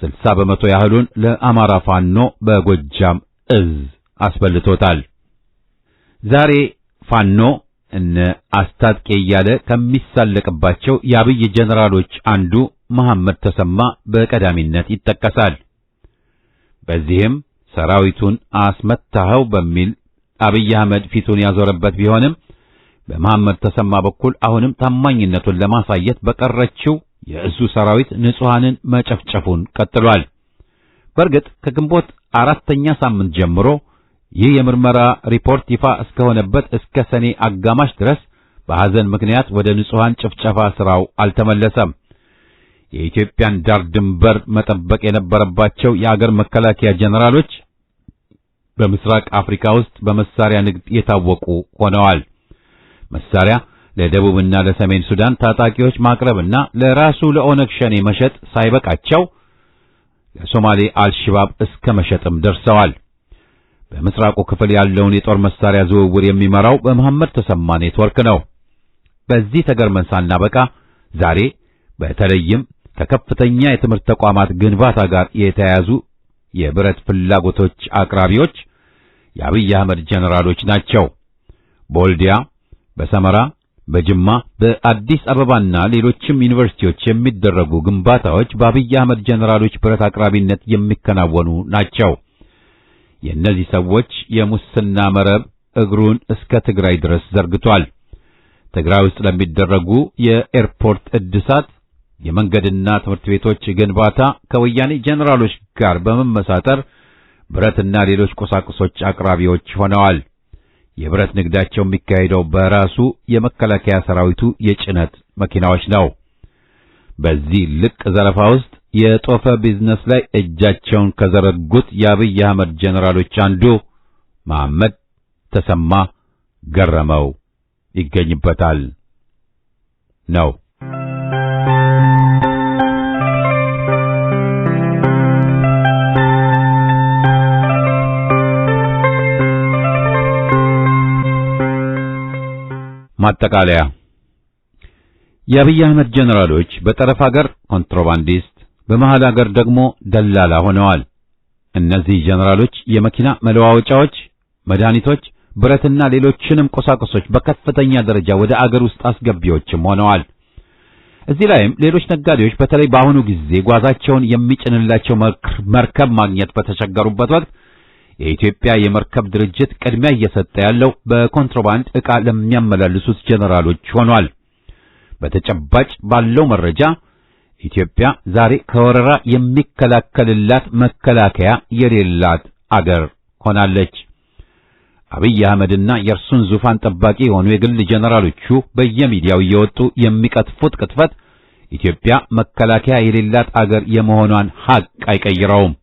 60 በመቶ ያህሉን ለአማራ ፋኖ በጎጃም እዝ አስበልቶታል። ዛሬ ፋኖ እነ አስታጥቄ እያለ ከሚሳለቅባቸው የአብይ ጀነራሎች አንዱ መሐመድ ተሰማ በቀዳሚነት ይጠቀሳል። በዚህም ሰራዊቱን አስመታኸው በሚል አብይ አህመድ ፊቱን ያዞረበት ቢሆንም በመሐመድ ተሰማ በኩል አሁንም ታማኝነቱን ለማሳየት በቀረችው የእሱ ሰራዊት ንጹሃንን መጨፍጨፉን ቀጥሏል። በእርግጥ ከግንቦት 4ኛ ሳምንት ጀምሮ ይህ የምርመራ ሪፖርት ይፋ እስከሆነበት እስከ ሰኔ አጋማሽ ድረስ በሐዘን ምክንያት ወደ ንጹሃን ጭፍጨፋ ስራው አልተመለሰም። የኢትዮጵያን ዳር ድንበር መጠበቅ የነበረባቸው የአገር መከላከያ ጀነራሎች በምስራቅ አፍሪካ ውስጥ በመሳሪያ ንግድ የታወቁ ሆነዋል። መሳሪያ ለደቡብና ለሰሜን ሱዳን ታጣቂዎች ማቅረብና ለራሱ ለኦነግ ሸኔ መሸጥ ሳይበቃቸው ለሶማሌ አልሽባብ እስከ መሸጥም ደርሰዋል። በምስራቁ ክፍል ያለውን የጦር መሳሪያ ዝውውር የሚመራው በመሐመድ ተሰማ ኔትወርክ ነው። በዚህ ተገርመን ሳናበቃ ዛሬ በተለይም ከከፍተኛ የትምህርት ተቋማት ግንባታ ጋር የተያያዙ የብረት ፍላጎቶች አቅራቢዎች የአብይ አህመድ ጀነራሎች ናቸው። በወልዲያ፣ በሰመራ፣ በጅማ፣ በአዲስ አበባና ሌሎችም ዩኒቨርሲቲዎች የሚደረጉ ግንባታዎች በአብይ አህመድ ጀነራሎች ብረት አቅራቢነት የሚከናወኑ ናቸው። የእነዚህ ሰዎች የሙስና መረብ እግሩን እስከ ትግራይ ድረስ ዘርግቷል። ትግራይ ውስጥ ለሚደረጉ የኤርፖርት እድሳት፣ የመንገድና ትምህርት ቤቶች ግንባታ ከወያኔ ጀነራሎች ጋር በመመሳጠር ብረትና ሌሎች ቁሳቁሶች አቅራቢዎች ሆነዋል። የብረት ንግዳቸው የሚካሄደው በራሱ የመከላከያ ሰራዊቱ የጭነት መኪናዎች ነው። በዚህ ልቅ ዘረፋ ውስጥ የጦፈ ቢዝነስ ላይ እጃቸውን ከዘረጉት የአብይ አህመድ ጀነራሎች አንዱ መሐመድ ተሰማ ገረመው ይገኝበታል ነው። ማጠቃለያ የአብይ አህመድ ጀነራሎች በጠረፍ ሀገር ኮንትሮባንዲስት፣ በመሃል ሀገር ደግሞ ደላላ ሆነዋል። እነዚህ ጀነራሎች የመኪና መለዋወጫዎች፣ መድኃኒቶች፣ ብረትና ሌሎችንም ቁሳቁሶች በከፍተኛ ደረጃ ወደ አገር ውስጥ አስገቢዎችም ሆነዋል። እዚህ ላይም ሌሎች ነጋዴዎች በተለይ በአሁኑ ጊዜ ጓዛቸውን የሚጭንላቸው መርከብ ማግኘት በተቸገሩበት ወቅት የኢትዮጵያ የመርከብ ድርጅት ቅድሚያ እየሰጠ ያለው በኮንትሮባንድ ዕቃ ለሚያመላልሱት ጀነራሎች ሆኗል። በተጨባጭ ባለው መረጃ ኢትዮጵያ ዛሬ ከወረራ የሚከላከልላት መከላከያ የሌላት አገር ሆናለች። አብይ አህመድና የእርሱን ዙፋን ጠባቂ የሆኑ የግል ጀነራሎቹ በየሚዲያው እየወጡ የሚቀጥፉት ቅጥፈት ኢትዮጵያ መከላከያ የሌላት አገር የመሆኗን ሐቅ አይቀይረውም።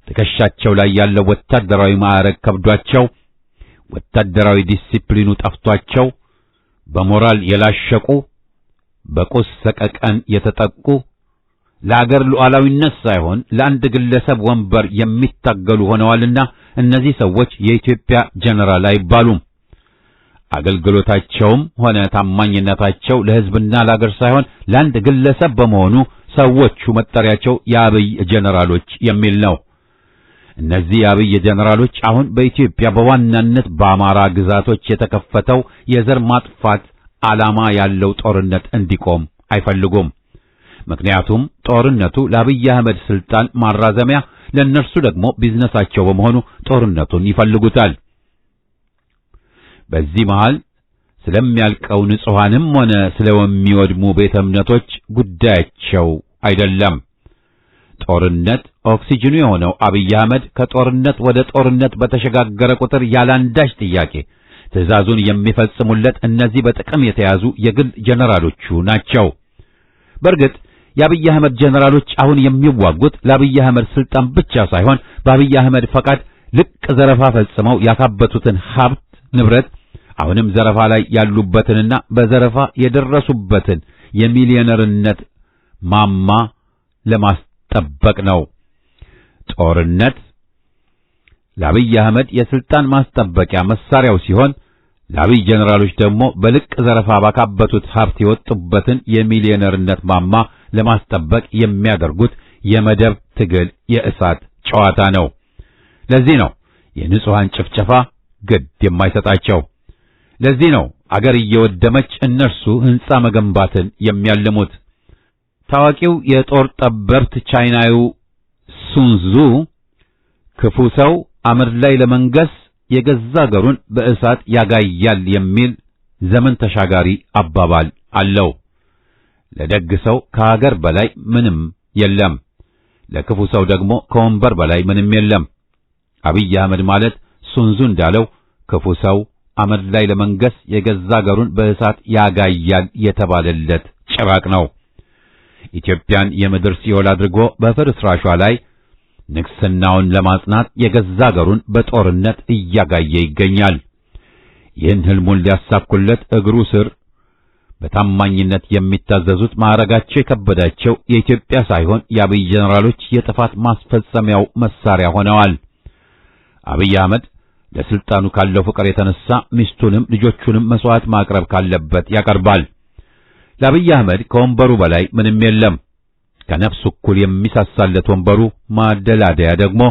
ትከሻቸው ላይ ያለው ወታደራዊ ማዕረግ ከብዷቸው፣ ወታደራዊ ዲሲፕሊኑ ጠፍቷቸው፣ በሞራል የላሸቁ፣ በቁስ ሰቀቀን የተጠቁ፣ ለአገር ሉዓላዊነት ሳይሆን ለአንድ ግለሰብ ወንበር የሚታገሉ ሆነዋልና እነዚህ ሰዎች የኢትዮጵያ ጀነራል አይባሉም። አገልግሎታቸውም ሆነ ታማኝነታቸው ለሕዝብና ለአገር ሳይሆን ለአንድ ግለሰብ በመሆኑ ሰዎቹ መጠሪያቸው የአብይ ጀነራሎች የሚል ነው። እነዚህ የአብይ ጀነራሎች አሁን በኢትዮጵያ በዋናነት በአማራ ግዛቶች የተከፈተው የዘር ማጥፋት ዓላማ ያለው ጦርነት እንዲቆም አይፈልጉም። ምክንያቱም ጦርነቱ ለአብይ አህመድ ስልጣን ማራዘሚያ፣ ለእነርሱ ደግሞ ቢዝነሳቸው በመሆኑ ጦርነቱን ይፈልጉታል። በዚህ መሃል ስለሚያልቀው ንጹሃንም ሆነ ስለሚወድሙ ቤተ እምነቶች ጉዳያቸው አይደለም። ጦርነት ኦክሲጅኑ የሆነው አብይ አህመድ ከጦርነት ወደ ጦርነት በተሸጋገረ ቁጥር ያላንዳች ጥያቄ ትዕዛዙን የሚፈጽሙለት እነዚህ በጥቅም የተያዙ የግል ጀነራሎቹ ናቸው። በእርግጥ የአብይ አህመድ ጀነራሎች አሁን የሚዋጉት ለአብይ አህመድ ስልጣን ብቻ ሳይሆን በአብይ አህመድ ፈቃድ ልቅ ዘረፋ ፈጽመው ያካበቱትን ሀብት ንብረት አሁንም ዘረፋ ላይ ያሉበትንና በዘረፋ የደረሱበትን የሚሊዮነርነት ማማ ለማስጠበቅ ነው። ጦርነት ለአብይ አህመድ የስልጣን ማስጠበቂያ መሳሪያው ሲሆን ለአብይ ጀነራሎች ደግሞ በልቅ ዘረፋ ባካበቱት ሀብት የወጡበትን የሚሊዮነርነት ማማ ለማስጠበቅ የሚያደርጉት የመደብ ትግል የእሳት ጨዋታ ነው። ለዚህ ነው የንጹሃን ጭፍጨፋ ግድ የማይሰጣቸው። ለዚህ ነው አገር እየወደመች እነርሱ ሕንጻ መገንባትን የሚያልሙት። ታዋቂው የጦር ጠበብት ቻይናዊው ሱንዙ ክፉ ሰው አመድ ላይ ለመንገስ የገዛ አገሩን በእሳት ያጋያል የሚል ዘመን ተሻጋሪ አባባል አለው። ለደግ ሰው ከሀገር በላይ ምንም የለም። ለክፉ ሰው ደግሞ ከወንበር በላይ ምንም የለም። አብይ አህመድ ማለት ሱንዙ እንዳለው ክፉ ሰው አመድ ላይ ለመንገስ የገዛ አገሩን በእሳት ያጋያል የተባለለት ጭራቅ ነው። ኢትዮጵያን የምድር ሲኦል አድርጎ በፍርስራሿ ላይ ንግስናውን ለማጽናት የገዛ አገሩን በጦርነት እያጋየ ይገኛል። ይህን ህልሙን ሊያሳኩለት እግሩ ስር በታማኝነት የሚታዘዙት ማዕረጋቸው የከበዳቸው የኢትዮጵያ ሳይሆን የአብይ ጀነራሎች የጥፋት ማስፈጸሚያው መሳሪያ ሆነዋል። አብይ አህመድ ለስልጣኑ ካለው ፍቅር የተነሳ ሚስቱንም ልጆቹንም መስዋዕት ማቅረብ ካለበት ያቀርባል። ለአብይ አህመድ ከወንበሩ በላይ ምንም የለም። ከነፍስ እኩል የሚሳሳለት ወንበሩ ማደላደያ ደግሞ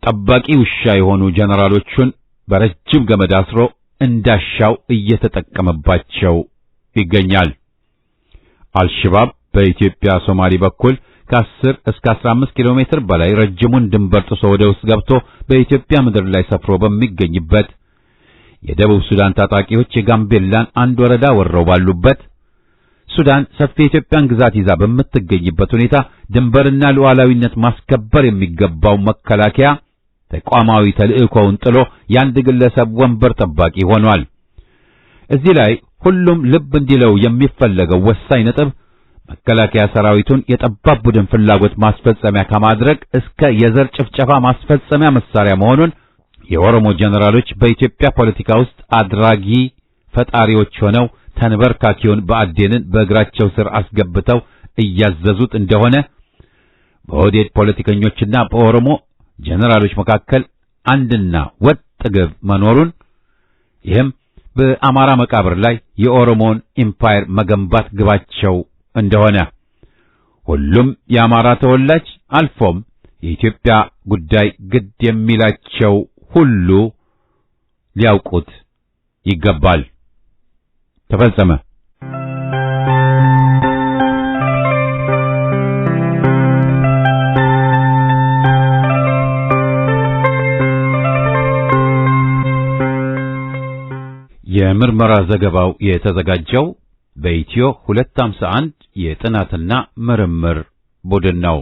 ጠባቂ ውሻ የሆኑ ጀነራሎቹን በረጅም ገመድ አስሮ እንዳሻው እየተጠቀመባቸው ይገኛል። አልሸባብ በኢትዮጵያ ሶማሊ በኩል ከ10 እስከ 15 ኪሎ ሜትር በላይ ረጅሙን ድንበር ጥሶ ወደ ውስጥ ገብቶ በኢትዮጵያ ምድር ላይ ሰፍሮ በሚገኝበት፣ የደቡብ ሱዳን ታጣቂዎች የጋምቤላን አንድ ወረዳ ወረው ባሉበት፣ ሱዳን ሰፊ የኢትዮጵያን ግዛት ይዛ በምትገኝበት ሁኔታ ድንበርና ሉዓላዊነት ማስከበር የሚገባው መከላከያ ተቋማዊ ተልእኮውን ጥሎ የአንድ ግለሰብ ወንበር ጠባቂ ሆኗል። እዚህ ላይ ሁሉም ልብ እንዲለው የሚፈለገው ወሳኝ ነጥብ መከላከያ ሰራዊቱን የጠባብ ቡድን ፍላጎት ማስፈጸሚያ ከማድረግ እስከ የዘር ጭፍጨፋ ማስፈጸሚያ መሳሪያ መሆኑን የኦሮሞ ጀነራሎች በኢትዮጵያ ፖለቲካ ውስጥ አድራጊ ፈጣሪዎች ሆነው ተንበርካኪውን ብአዴንን በእግራቸው ስር አስገብተው እያዘዙት እንደሆነ በኦህዴድ ፖለቲከኞችና በኦሮሞ ጀነራሎች መካከል አንድና ወጥ ግብ መኖሩን፣ ይህም በአማራ መቃብር ላይ የኦሮሞን ኢምፓየር መገንባት ግባቸው እንደሆነ ሁሉም የአማራ ተወላጅ አልፎም የኢትዮጵያ ጉዳይ ግድ የሚላቸው ሁሉ ሊያውቁት ይገባል። ተፈጸመ። የምርመራ ዘገባው የተዘጋጀው በኢትዮ 251 የጥናትና ምርምር ቡድን ነው።